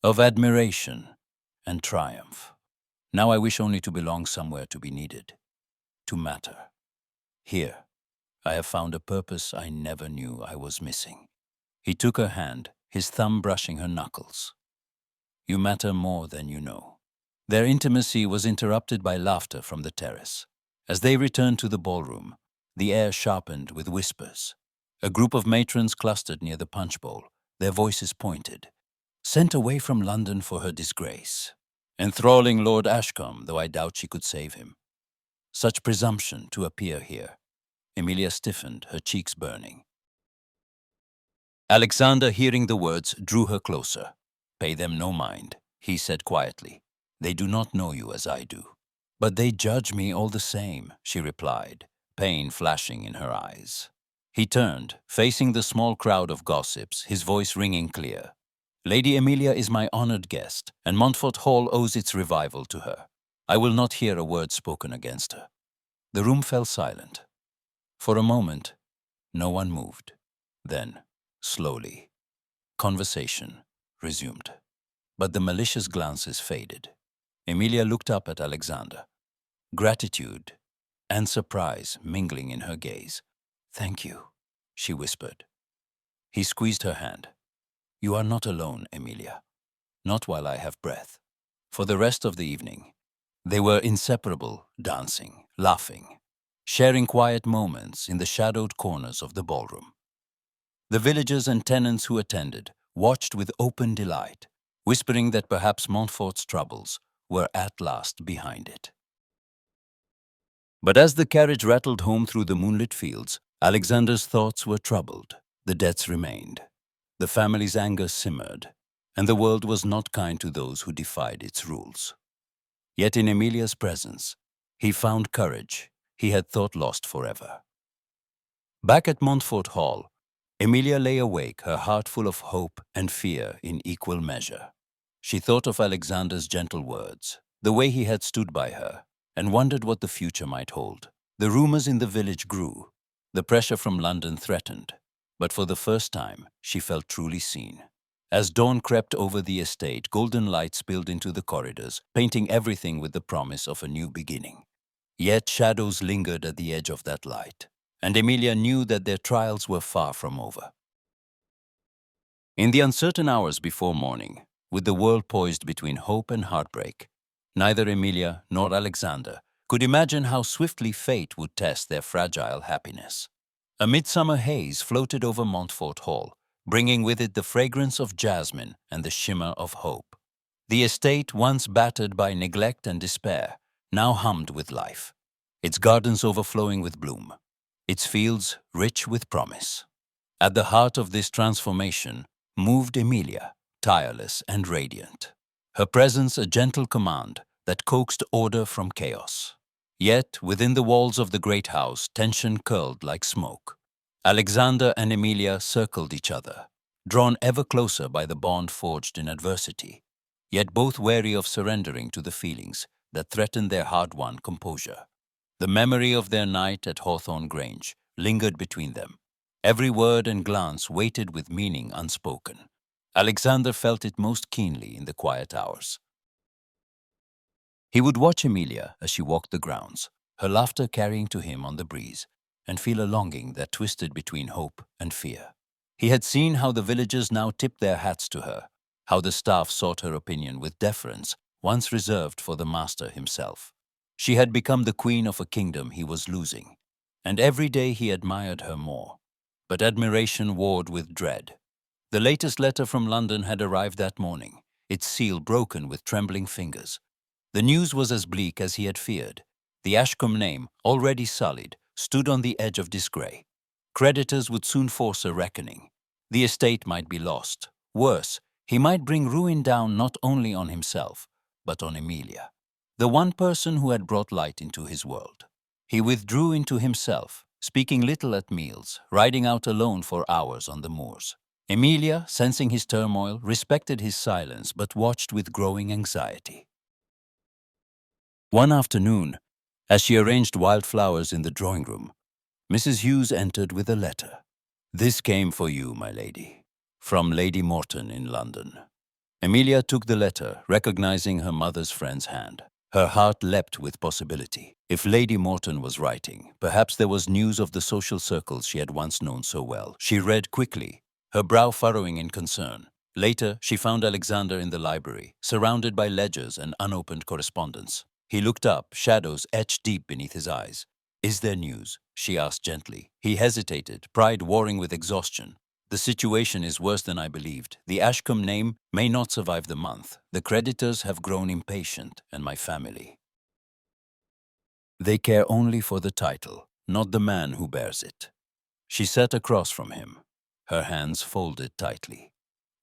of admiration and triumph. Now I wish only to belong somewhere, to be needed, to matter. Here, I have found a purpose I never knew I was missing." He took her hand, his thumb brushing her knuckles. "You matter more than you know." Their intimacy was interrupted by laughter from the terrace. As they returned to the ballroom, the air sharpened with whispers. A group of matrons clustered near the punch bowl, their voices pointed. "Sent away from London for her disgrace. Enthralling Lord Ashcombe, though I doubt she could save him. Such presumption to appear here." Emilia stiffened, her cheeks burning. Alexander, hearing the words, drew her closer. "Pay them no mind," he said quietly. "They do not know you as I do." "But they judge me all the same," she replied, pain flashing in her eyes. He turned, facing the small crowd of gossips, his voice ringing clear. "Lady Emilia is my honored guest, and Montfort Hall owes its revival to her. I will not hear a word spoken against her." The room fell silent. For a moment, no one moved. Then, slowly, conversation resumed, but the malicious glances faded. Emilia looked up at Alexander, gratitude and surprise mingling in her gaze. "Thank you," she whispered. He squeezed her hand. "You are not alone, Emilia. Not while I have breath." For the rest of the evening, they were inseparable, dancing, laughing, sharing quiet moments in the shadowed corners of the ballroom. The villagers and tenants who attended watched with open delight, whispering that perhaps Montfort's troubles were at last behind it. But as the carriage rattled home through the moonlit fields, Alexander's thoughts were troubled. The debts remained. The family's anger simmered, and the world was not kind to those who defied its rules. Yet in Emilia's presence, he found courage he had thought lost forever. Back at Montfort Hall, Emilia lay awake, her heart full of hope and fear in equal measure. She thought of Alexander's gentle words, the way he had stood by her, and wondered what the future might hold. The rumors in the village grew. The pressure from London threatened. But for the first time, she felt truly seen. As dawn crept over the estate, golden light spilled into the corridors, painting everything with the promise of a new beginning. Yet shadows lingered at the edge of that light, and Emilia knew that their trials were far from over. In the uncertain hours before morning, with the world poised between hope and heartbreak, neither Emilia nor Alexander could imagine how swiftly fate would test their fragile happiness. A midsummer haze floated over Montfort Hall, bringing with it the fragrance of jasmine and the shimmer of hope. The estate, once battered by neglect and despair, now hummed with life, its gardens overflowing with bloom, its fields rich with promise. At the heart of this transformation moved Emilia, tireless and radiant, her presence a gentle command that coaxed order from chaos. Yet, within the walls of the great house, tension curled like smoke. Alexander and Emilia circled each other, drawn ever closer by the bond forged in adversity, yet both wary of surrendering to the feelings that threatened their hard-won composure. The memory of their night at Hawthorne Grange lingered between them, every word and glance weighted with meaning unspoken. Alexander felt it most keenly in the quiet hours. He would watch Emilia as she walked the grounds, her laughter carrying to him on the breeze, and feel a longing that twisted between hope and fear. He had seen how the villagers now tipped their hats to her, how the staff sought her opinion with deference once reserved for the master himself. She had become the queen of a kingdom he was losing, and every day he admired her more. But admiration warred with dread. The latest letter from London had arrived that morning, its seal broken with trembling fingers. The news was as bleak as he had feared. The Ashcombe name, already sullied, stood on the edge of disgrace. Creditors would soon force a reckoning. The estate might be lost. Worse, he might bring ruin down not only on himself, but on Emilia, the one person who had brought light into his world. He withdrew into himself, speaking little at meals, riding out alone for hours on the moors. Emilia, sensing his turmoil, respected his silence but watched with growing anxiety. One afternoon, as she arranged wildflowers in the drawing room, Mrs. Hughes entered with a letter. "This came for you, my lady, from Lady Morton in London." Emilia took the letter, recognizing her mother's friend's hand. Her heart leapt with possibility. If Lady Morton was writing, perhaps there was news of the social circles she had once known so well. She read quickly, her brow furrowing in concern. Later, she found Alexander in the library, surrounded by ledgers and unopened correspondence. He looked up, shadows etched deep beneath his eyes. "Is there news?" she asked gently. He hesitated, pride warring with exhaustion. "The situation is worse than I believed. The Ashcombe name may not survive the month. The creditors have grown impatient, and my family. They care only for the title, not the man who bears it." She sat across from him, her hands folded tightly.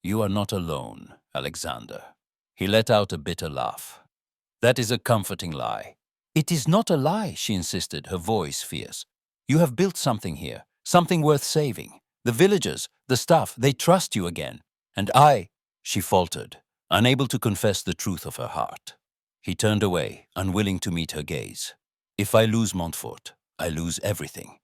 "You are not alone, Alexander." He let out a bitter laugh. "That is a comforting lie." "It is not a lie," she insisted, her voice fierce. "You have built something here, something worth saving. The villagers, the staff, they trust you again. And I," she faltered, unable to confess the truth of her heart. He turned away, unwilling to meet her gaze. "If I lose Montfort, I lose everything."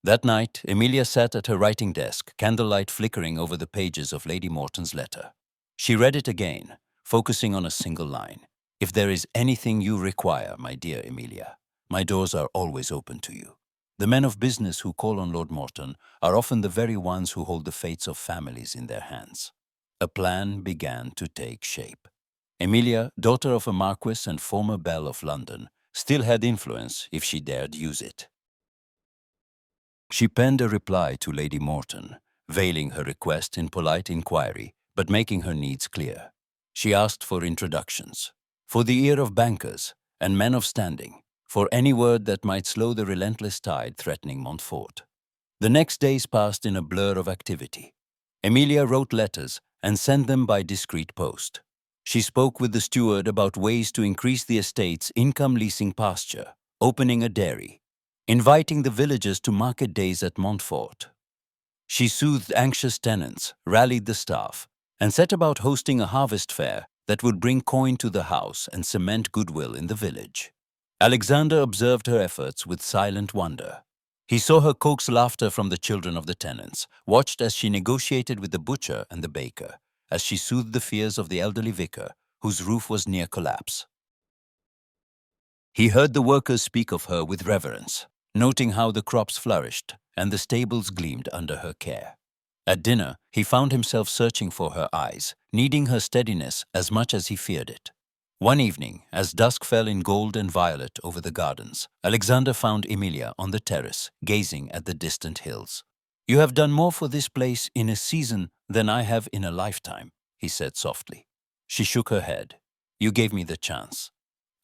That night, Emilia sat at her writing desk, candlelight flickering over the pages of Lady Morton's letter. She read it again, focusing on a single line. "If there is anything you require, my dear Emilia, my doors are always open to you. The men of business who call on Lord Morton are often the very ones who hold the fates of families in their hands." A plan began to take shape. Emilia, daughter of a marquis and former belle of London, still had influence if she dared use it. She penned a reply to Lady Morton, veiling her request in polite inquiry, but making her needs clear. She asked for introductions, for the ear of bankers and men of standing, for any word that might slow the relentless tide threatening Montfort. The next days passed in a blur of activity. Emilia wrote letters and sent them by discreet post. She spoke with the steward about ways to increase the estate's income-leasing pasture, opening a dairy, inviting the villagers to market days at Montfort. She soothed anxious tenants, rallied the staff, and set about hosting a harvest fair that would bring coin to the house and cement goodwill in the village. Alexander observed her efforts with silent wonder. He saw her coax laughter from the children of the tenants, watched as she negotiated with the butcher and the baker, as she soothed the fears of the elderly vicar, whose roof was near collapse. He heard the workers speak of her with reverence, noting how the crops flourished and the stables gleamed under her care. At dinner, he found himself searching for her eyes, needing her steadiness as much as he feared it. One evening, as dusk fell in gold and violet over the gardens, Alexander found Emilia on the terrace, gazing at the distant hills. "You have done more for this place in a season than I have in a lifetime," he said softly. She shook her head. "You gave me the chance.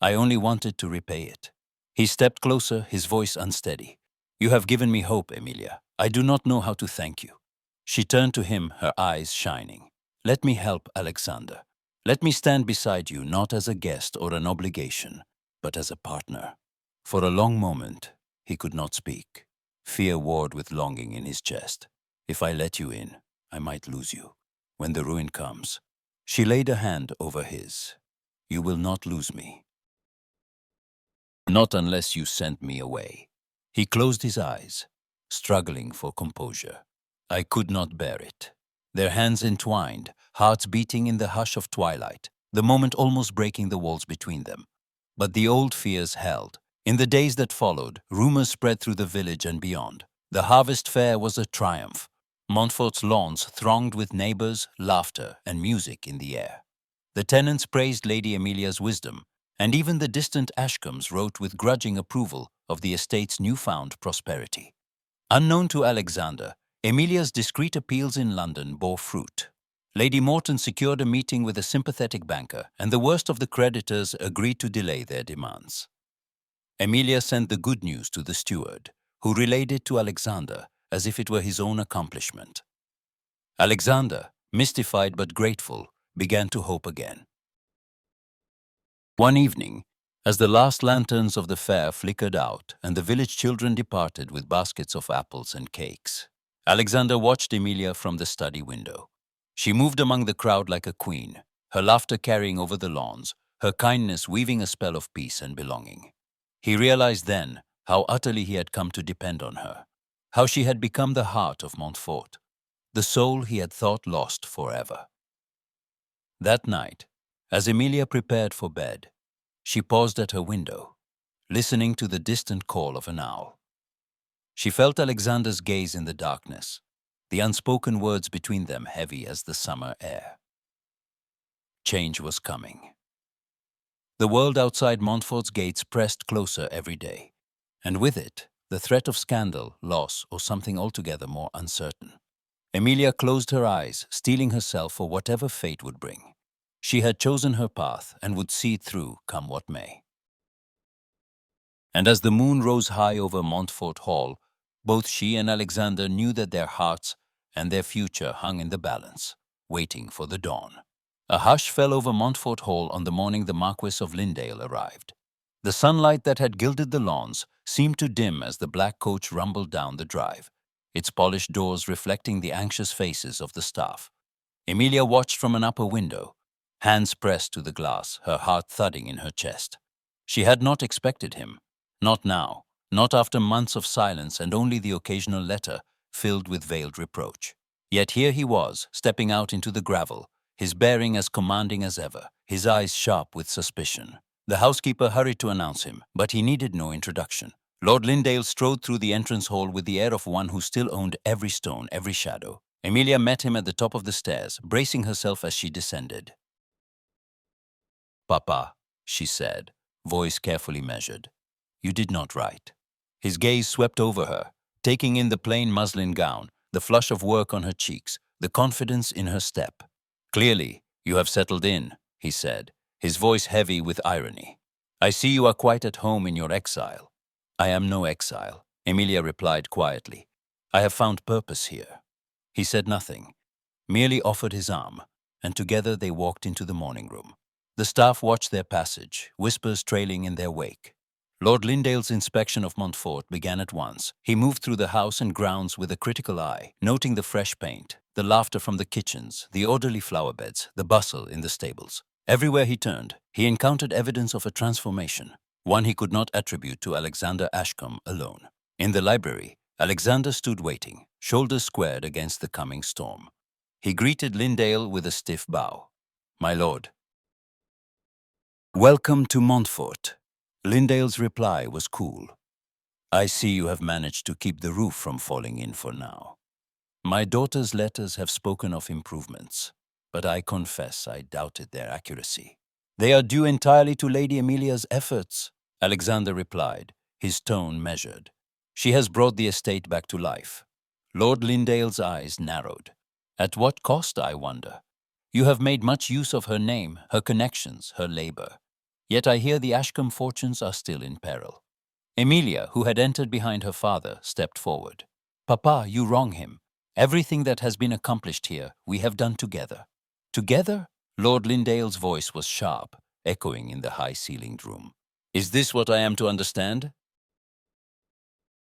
I only wanted to repay it." He stepped closer, his voice unsteady. "You have given me hope, Emilia. I do not know how to thank you." She turned to him, her eyes shining. "Let me help, Alexander. Let me stand beside you, not as a guest or an obligation, but as a partner." For a long moment, he could not speak. Fear warred with longing in his chest. "If I let you in, I might lose you. When the ruin comes." She laid a hand over his. "You will not lose me. Not unless you send me away." He closed his eyes, struggling for composure. "I could not bear it." Their hands entwined, hearts beating in the hush of twilight, the moment almost breaking the walls between them. But the old fears held. In the days that followed, rumors spread through the village and beyond. The harvest fair was a triumph. Montfort's lawns thronged with neighbors, laughter, and music in the air. The tenants praised Lady Emilia's wisdom, and even the distant Ashcombs wrote with grudging approval of the estate's newfound prosperity. Unknown to Alexander, Emilia's discreet appeals in London bore fruit. Lady Morton secured a meeting with a sympathetic banker, and the worst of the creditors agreed to delay their demands. Emilia sent the good news to the steward, who relayed it to Alexander as if it were his own accomplishment. Alexander, mystified but grateful, began to hope again. One evening, as the last lanterns of the fair flickered out and the village children departed with baskets of apples and cakes, Alexander watched Emilia from the study window. She moved among the crowd like a queen, her laughter carrying over the lawns, her kindness weaving a spell of peace and belonging. He realized then how utterly he had come to depend on her, how she had become the heart of Montfort, the soul he had thought lost forever. That night, as Emilia prepared for bed, she paused at her window, listening to the distant call of an owl. She felt Alexander's gaze in the darkness, the unspoken words between them heavy as the summer air. Change was coming. The world outside Montfort's gates pressed closer every day, and with it, the threat of scandal, loss, or something altogether more uncertain. Emilia closed her eyes, steeling herself for whatever fate would bring. She had chosen her path and would see it through, come what may. And as the moon rose high over Montfort Hall, both she and Alexander knew that their hearts and their future hung in the balance, waiting for the dawn. A hush fell over Montfort Hall on the morning the Marquis of Lindale arrived. The sunlight that had gilded the lawns seemed to dim as the black coach rumbled down the drive, its polished doors reflecting the anxious faces of the staff. Emilia watched from an upper window, hands pressed to the glass, her heart thudding in her chest. She had not expected him, not now, not after months of silence and only the occasional letter filled with veiled reproach. Yet here he was, stepping out into the gravel, his bearing as commanding as ever, his eyes sharp with suspicion. The housekeeper hurried to announce him, but he needed no introduction. Lord Lindale strode through the entrance hall with the air of one who still owned every stone, every shadow. Emilia met him at the top of the stairs, bracing herself as she descended. "Papa," she said, voice carefully measured, "you did not write." His gaze swept over her, taking in the plain muslin gown, the flush of work on her cheeks, the confidence in her step. "Clearly, you have settled in," he said, his voice heavy with irony. "I see you are quite at home in your exile." "I am no exile," Emilia replied quietly. "I have found purpose here." He said nothing, merely offered his arm, and together they walked into the morning room. The staff watched their passage, whispers trailing in their wake. Lord Lindale's inspection of Montfort began at once. He moved through the house and grounds with a critical eye, noting the fresh paint, the laughter from the kitchens, the orderly flower beds, the bustle in the stables. Everywhere he turned, he encountered evidence of a transformation, one he could not attribute to Alexander Ashcombe alone. In the library, Alexander stood waiting, shoulders squared against the coming storm. He greeted Lindale with a stiff bow. "My lord." "Welcome to Montfort." Lindale's reply was cool. "I see you have managed to keep the roof from falling in for now. My daughter's letters have spoken of improvements, but I confess I doubted their accuracy." "They are due entirely to Lady Emilia's efforts," Alexander replied, his tone measured. "She has brought the estate back to life." Lord Lindale's eyes narrowed. "At what cost, I wonder? You have made much use of her name, her connections, her labor. Yet I hear the Ashcombe fortunes are still in peril." Emilia, who had entered behind her father, stepped forward. "Papa, you wrong him. Everything that has been accomplished here, we have done together." "Together?" Lord Lindale's voice was sharp, echoing in the high-ceilinged room. "Is this what I am to understand?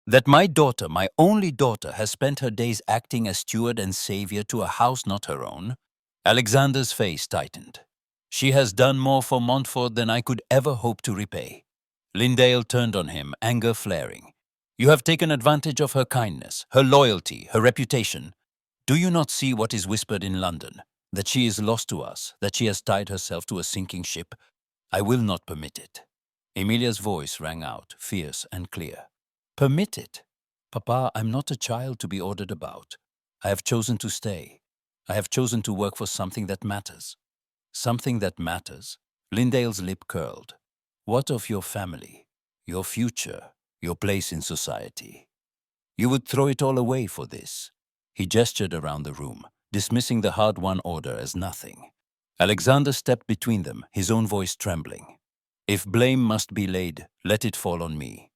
That my daughter, my only daughter, has spent her days acting as steward and savior to a house not her own?" Alexander's face tightened. "She has done more for Montfort than I could ever hope to repay." Lindale turned on him, anger flaring. "You have taken advantage of her kindness, her loyalty, her reputation. Do you not see what is whispered in London? That she is lost to us, that she has tied herself to a sinking ship? I will not permit it." Emilia's voice rang out, fierce and clear. "Permit it? Papa, I'm not a child to be ordered about. I have chosen to stay. I have chosen to work for something that matters." "Something that matters?" Lindale's lip curled. "What of your family, your future, your place in society? You would throw it all away for this." He gestured around the room, dismissing the hard-won order as nothing. Alexander stepped between them, his own voice trembling. "If blame must be laid, let it fall on me.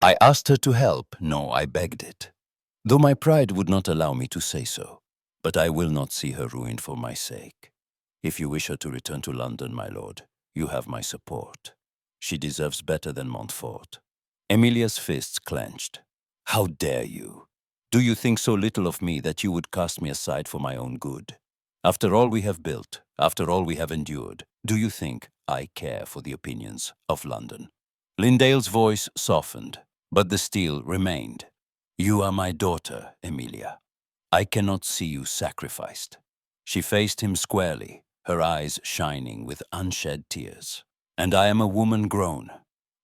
I asked her to help, no, I begged it, though my pride would not allow me to say so. But I will not see her ruined for my sake. If you wish her to return to London, my lord, you have my support. She deserves better than Montfort." Emilia's fists clenched. "How dare you? Do you think so little of me that you would cast me aside for my own good? After all we have built, after all we have endured, do you think I care for the opinions of London?" Lindale's voice softened, but the steel remained. "You are my daughter, Emilia. I cannot see you sacrificed." She faced him squarely, her eyes shining with unshed tears. "And I am a woman grown.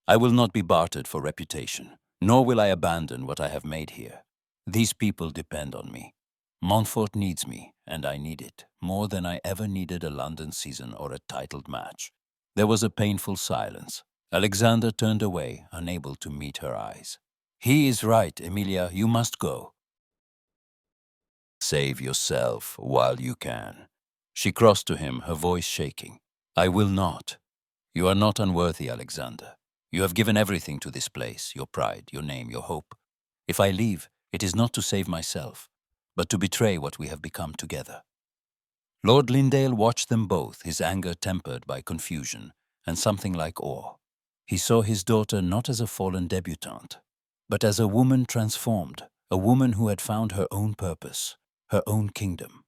I will not be bartered for reputation, nor will I abandon what I have made here. These people depend on me. Montfort needs me, and I need it, more than I ever needed a London season or a titled match." There was a painful silence. Alexander turned away, unable to meet her eyes. "He is right, Emilia, you must go. Save yourself while you can." She crossed to him, her voice shaking. "I will not. You are not unworthy, Alexander. You have given everything to this place, your pride, your name, your hope. If I leave, it is not to save myself, but to betray what we have become together." Lord Lindale watched them both, his anger tempered by confusion and something like awe. He saw his daughter not as a fallen debutante, but as a woman transformed, a woman who had found her own purpose, her own kingdom.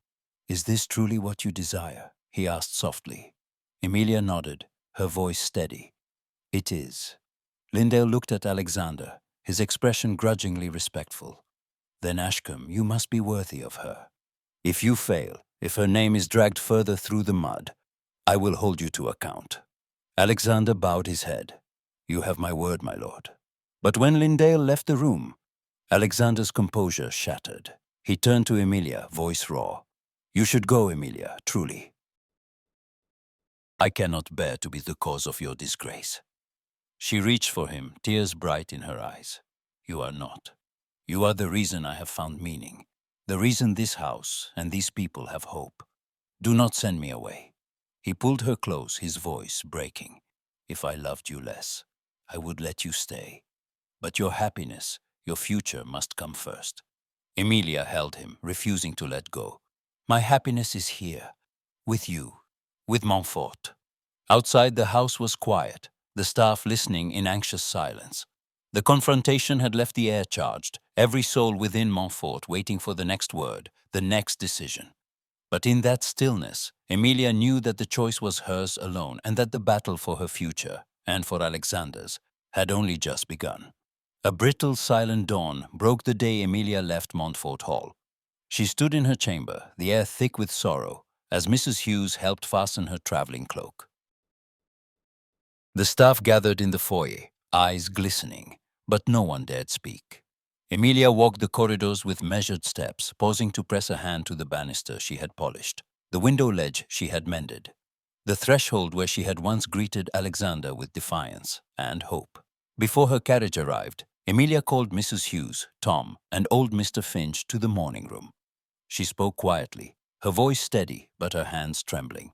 "Is this truly what you desire?" he asked softly. Emilia nodded, her voice steady. "It is." Lindale looked at Alexander, his expression grudgingly respectful. Then Ashcombe, you must be worthy of her. If you fail, if her name is dragged further through the mud, I will hold you to account. Alexander bowed his head. You have my word, my lord. But when Lindale left the room, Alexander's composure shattered. He turned to Emilia, voice raw. You should go, Emilia, truly. I cannot bear to be the cause of your disgrace. She reached for him, tears bright in her eyes. You are not. You are the reason I have found meaning, the reason this house and these people have hope. Do not send me away. He pulled her close, his voice breaking. If I loved you less, I would let you stay. But your happiness, your future must come first. Emilia held him, refusing to let go. My happiness is here, with you, with Montfort. Outside, the house was quiet, the staff listening in anxious silence. The confrontation had left the air charged, every soul within Montfort waiting for the next word, the next decision. But in that stillness, Emilia knew that the choice was hers alone and that the battle for her future, and for Alexander's, had only just begun. A brittle, silent dawn broke the day Emilia left Montfort Hall. She stood in her chamber, the air thick with sorrow, as Mrs. Hughes helped fasten her traveling cloak. The staff gathered in the foyer, eyes glistening, but no one dared speak. Emilia walked the corridors with measured steps, pausing to press a hand to the banister she had polished, the window ledge she had mended, the threshold where she had once greeted Alexander with defiance and hope. Before her carriage arrived, Emilia called Mrs. Hughes, Tom, and old Mr. Finch to the morning room. She spoke quietly, her voice steady but her hands trembling.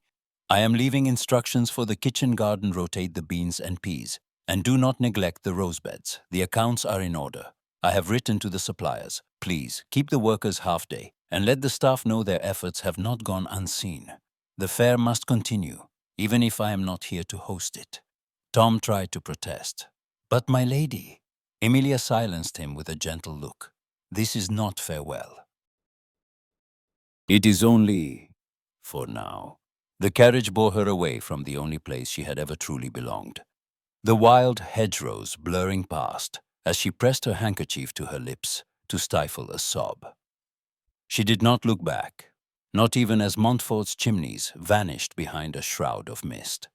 I am leaving instructions for the kitchen garden, rotate the beans and peas, and do not neglect the rose beds. The accounts are in order. I have written to the suppliers. Please keep the workers half day and let the staff know their efforts have not gone unseen. The fair must continue, even if I am not here to host it. Tom tried to protest. But my lady, Emilia silenced him with a gentle look. This is not farewell. It is only for now. The carriage bore her away from the only place she had ever truly belonged. The wild hedgerows blurring past as she pressed her handkerchief to her lips to stifle a sob. She did not look back, not even as Montfort's chimneys vanished behind a shroud of mist.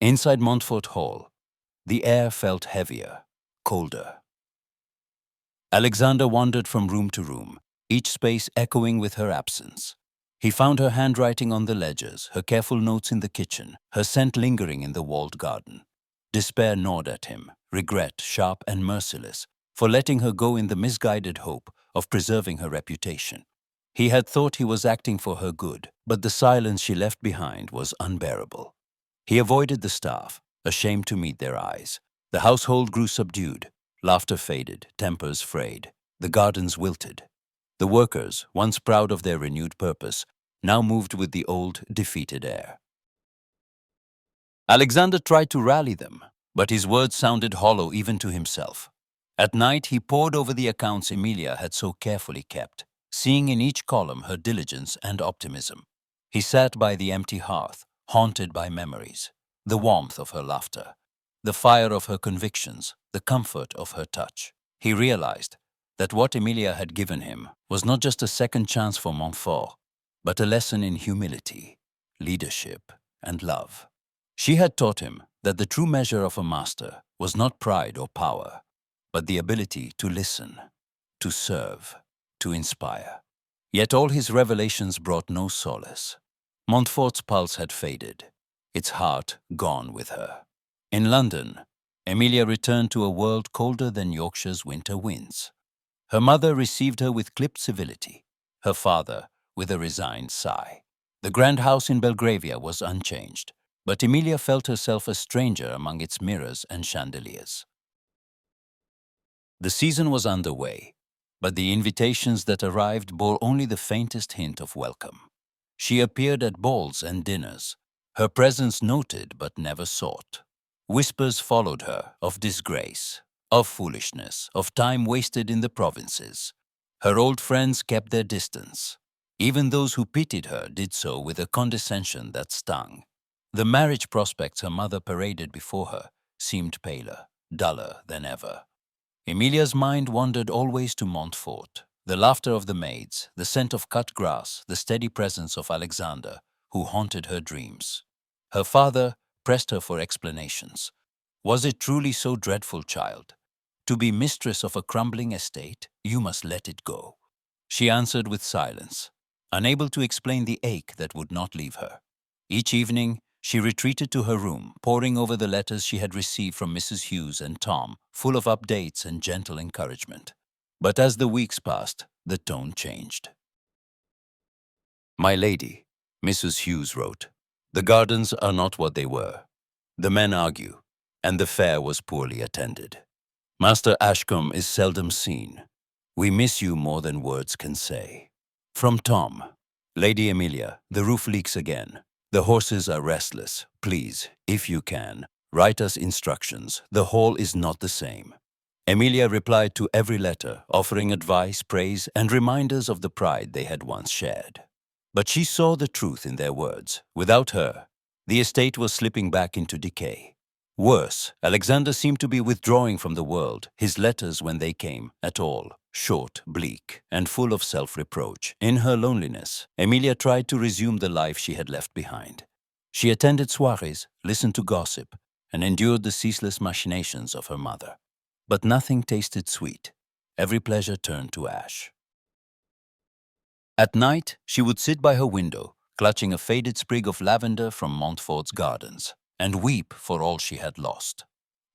Inside Montfort Hall, the air felt heavier, colder. Alexander wandered from room to room, each space echoing with her absence. He found her handwriting on the ledgers, her careful notes in the kitchen, her scent lingering in the walled garden. Despair gnawed at him, regret sharp and merciless, for letting her go in the misguided hope of preserving her reputation. He had thought he was acting for her good, but the silence she left behind was unbearable. He avoided the staff, ashamed to meet their eyes. The household grew subdued. Laughter faded, tempers frayed. The gardens wilted. The workers, once proud of their renewed purpose, now moved with the old, defeated air. Alexander tried to rally them, but his words sounded hollow even to himself. At night, he pored over the accounts Emilia had so carefully kept, seeing in each column her diligence and optimism. He sat by the empty hearth, haunted by memories, the warmth of her laughter, the fire of her convictions, the comfort of her touch. He realized that what Emilia had given him was not just a second chance for Montfort, but a lesson in humility, leadership, and love. She had taught him that the true measure of a master was not pride or power, but the ability to listen, to serve, to inspire. Yet all his revelations brought no solace. Montfort's pulse had faded, its heart gone with her. In London, Emilia returned to a world colder than Yorkshire's winter winds. Her mother received her with clipped civility, her father with a resigned sigh. The grand house in Belgravia was unchanged, but Emilia felt herself a stranger among its mirrors and chandeliers. The season was underway, but the invitations that arrived bore only the faintest hint of welcome. She appeared at balls and dinners, her presence noted but never sought. Whispers followed her of disgrace, of foolishness, of time wasted in the provinces. Her old friends kept their distance. Even those who pitied her did so with a condescension that stung. The marriage prospects her mother paraded before her seemed paler, duller than ever. Emilia's mind wandered always to Montfort, the laughter of the maids, the scent of cut grass, the steady presence of Alexander, who haunted her dreams. Her father pressed her for explanations. Was it truly so dreadful, child? To be mistress of a crumbling estate, you must let it go. She answered with silence, unable to explain the ache that would not leave her. Each evening, she retreated to her room, poring over the letters she had received from Mrs. Hughes and Tom, full of updates and gentle encouragement. But as the weeks passed, the tone changed. My lady, Mrs. Hughes wrote, the gardens are not what they were. The men argue, and the fair was poorly attended. Master Ashcombe is seldom seen. We miss you more than words can say. From Tom, Lady Emilia, the roof leaks again. The horses are restless. Please, if you can, write us instructions. The hall is not the same. Emilia replied to every letter, offering advice, praise, and reminders of the pride they had once shared. But she saw the truth in their words. Without her, the estate was slipping back into decay. Worse, Alexander seemed to be withdrawing from the world, his letters, when they came at all, short, bleak, and full of self-reproach. In her loneliness, Emilia tried to resume the life she had left behind. She attended soirees, listened to gossip, and endured the ceaseless machinations of her mother. But nothing tasted sweet. Every pleasure turned to ash. At night, she would sit by her window, clutching a faded sprig of lavender from Montfort's gardens, and weep for all she had lost.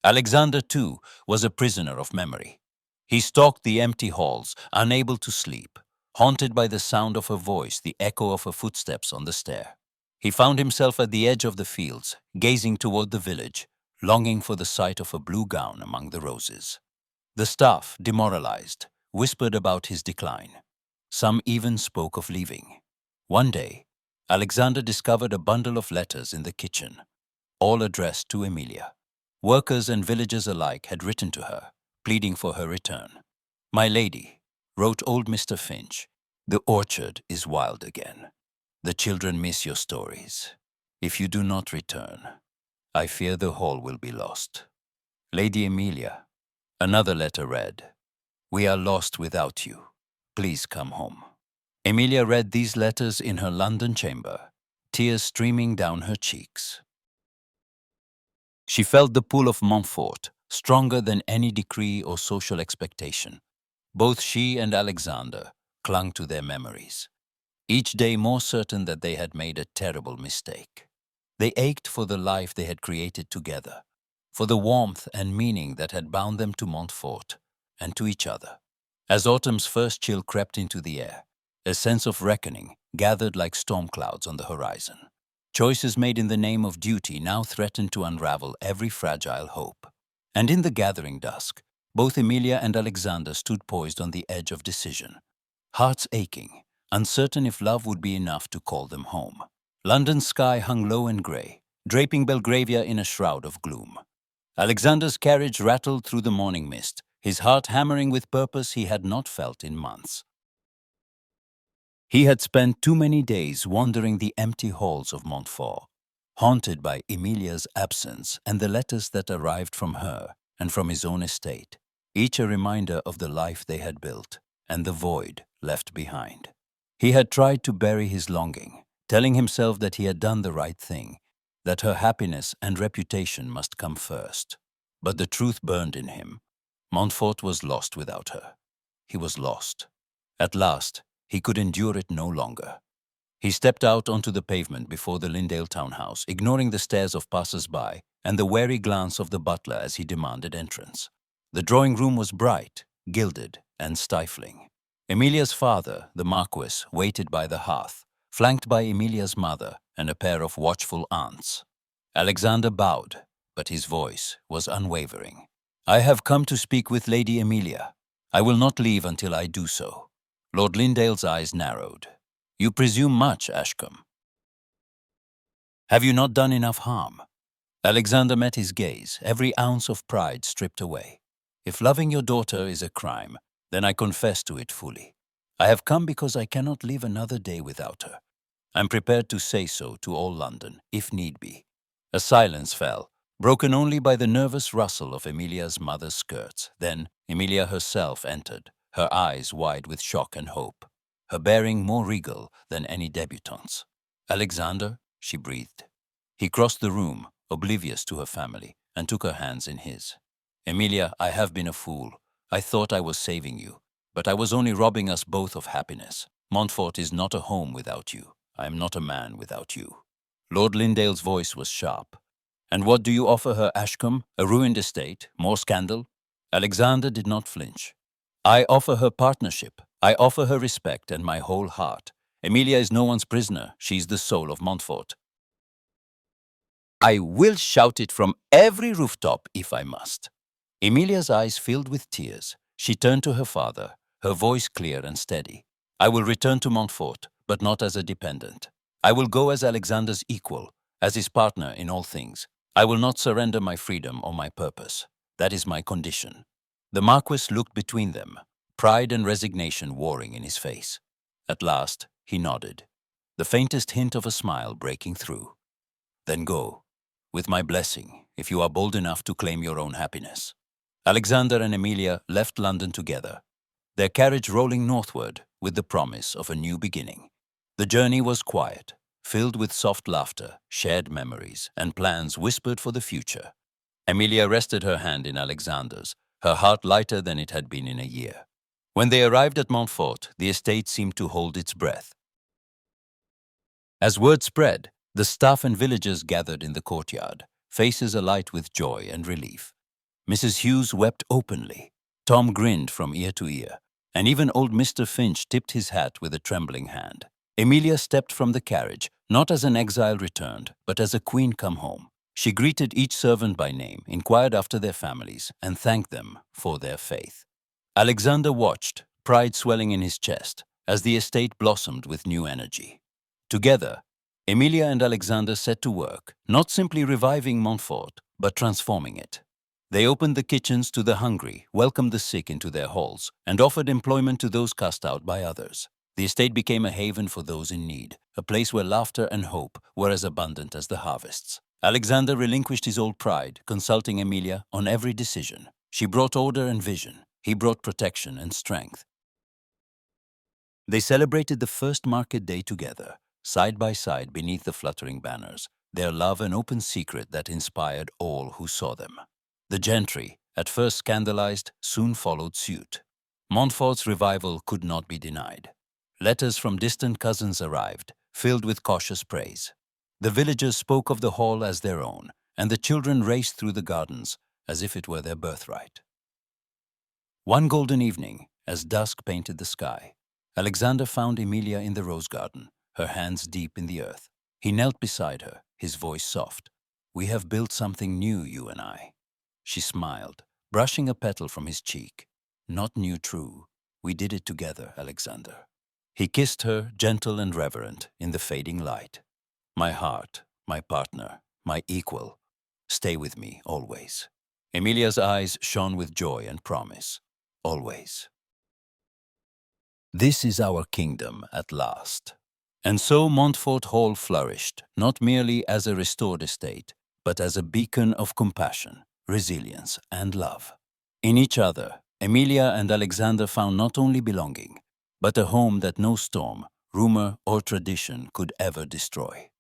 Alexander, too, was a prisoner of memory. He stalked the empty halls, unable to sleep, haunted by the sound of her voice, the echo of her footsteps on the stair. He found himself at the edge of the fields, gazing toward the village, longing for the sight of a blue gown among the roses. The staff, demoralized, whispered about his decline. Some even spoke of leaving. One day, Alexander discovered a bundle of letters in the kitchen, all addressed to Emilia. Workers and villagers alike had written to her, pleading for her return. My lady, wrote old Mr. Finch, the orchard is wild again. The children miss your stories. If you do not return, I fear the hall will be lost. Lady Emilia, another letter read, we are lost without you. Please come home. Emilia read these letters in her London chamber, tears streaming down her cheeks. She felt the pull of Montfort, stronger than any decree or social expectation. Both she and Alexander clung to their memories, each day more certain that they had made a terrible mistake. They ached for the life they had created together, for the warmth and meaning that had bound them to Montfort and to each other. As autumn's first chill crept into the air, a sense of reckoning gathered like storm clouds on the horizon. Choices made in the name of duty now threatened to unravel every fragile hope. And in the gathering dusk, both Emilia and Alexander stood poised on the edge of decision, hearts aching, uncertain if love would be enough to call them home. London's sky hung low and grey, draping Belgravia in a shroud of gloom. Alexander's carriage rattled through the morning mist, his heart hammering with purpose he had not felt in months. He had spent too many days wandering the empty halls of Montfort, haunted by Emilia's absence and the letters that arrived from her and from his own estate, each a reminder of the life they had built and the void left behind. He had tried to bury his longing, telling himself that he had done the right thing, that her happiness and reputation must come first. But the truth burned in him. Montfort was lost without her. He was lost. At last, he could endure it no longer. He stepped out onto the pavement before the Lindale townhouse, ignoring the stares of passers-by and the wary glance of the butler as he demanded entrance. The drawing room was bright, gilded, and stifling. Emilia's father, the Marquis, waited by the hearth, flanked by Emilia's mother and a pair of watchful aunts. Alexander bowed, but his voice was unwavering. I have come to speak with Lady Emilia. I will not leave until I do so. Lord Lindale's eyes narrowed. You presume much, Ashcombe. Have you not done enough harm? Alexander met his gaze, every ounce of pride stripped away. If loving your daughter is a crime, then I confess to it fully. I have come because I cannot live another day without her. I'm prepared to say so to all London, if need be. A silence fell, broken only by the nervous rustle of Emilia's mother's skirts. Then Emilia herself entered, her eyes wide with shock and hope, her bearing more regal than any debutante's. "Alexander," she breathed. He crossed the room, oblivious to her family, and took her hands in his. "Emilia, I have been a fool. I thought I was saving you, but I was only robbing us both of happiness. Montfort is not a home without you. I am not a man without you." Lord Lindale's voice was sharp. "And what do you offer her, Ashcombe? A ruined estate? More scandal?" Alexander did not flinch. "I offer her partnership. I offer her respect and my whole heart. Emilia is no one's prisoner. She's the soul of Montfort. I will shout it from every rooftop if I must." Emilia's eyes filled with tears. She turned to her father, her voice clear and steady. "I will return to Montfort, but not as a dependent. I will go as Alexander's equal, as his partner in all things. I will not surrender my freedom or my purpose. That is my condition." The Marquis looked between them, pride and resignation warring in his face. At last, he nodded, the faintest hint of a smile breaking through. "Then go, with my blessing, if you are bold enough to claim your own happiness." Alexander and Emilia left London together, their carriage rolling northward with the promise of a new beginning. The journey was quiet, filled with soft laughter, shared memories, and plans whispered for the future. Emilia rested her hand in Alexander's, her heart lighter than it had been in a year. When they arrived at Montfort, the estate seemed to hold its breath. As word spread, the staff and villagers gathered in the courtyard, faces alight with joy and relief. Mrs. Hughes wept openly. Tom grinned from ear to ear, and even old Mr. Finch tipped his hat with a trembling hand. Emilia stepped from the carriage, not as an exile returned, but as a queen come home. She greeted each servant by name, inquired after their families, and thanked them for their faith. Alexander watched, pride swelling in his chest, as the estate blossomed with new energy. Together, Emilia and Alexander set to work, not simply reviving Montfort, but transforming it. They opened the kitchens to the hungry, welcomed the sick into their halls, and offered employment to those cast out by others. The estate became a haven for those in need, a place where laughter and hope were as abundant as the harvests. Alexander relinquished his old pride, consulting Emilia on every decision. She brought order and vision. He brought protection and strength. They celebrated the first market day together, side by side beneath the fluttering banners, their love an open secret that inspired all who saw them. The gentry, at first scandalized, soon followed suit. Montfort's revival could not be denied. Letters from distant cousins arrived, filled with cautious praise. The villagers spoke of the hall as their own, and the children raced through the gardens as if it were their birthright. One golden evening, as dusk painted the sky, Alexander found Emilia in the rose garden, her hands deep in the earth. He knelt beside her, his voice soft. "We have built something new, you and I." She smiled, brushing a petal from his cheek. "Not new, true. We did it together, Alexander." He kissed her, gentle and reverent, in the fading light. "My heart, my partner, my equal. Stay with me, always." Emilia's eyes shone with joy and promise. "Always. This is our kingdom at last." And so Montfort Hall flourished, not merely as a restored estate, but as a beacon of compassion, resilience, and love. In each other, Emilia and Alexander found not only belonging, but a home that no storm, rumor, or tradition could ever destroy.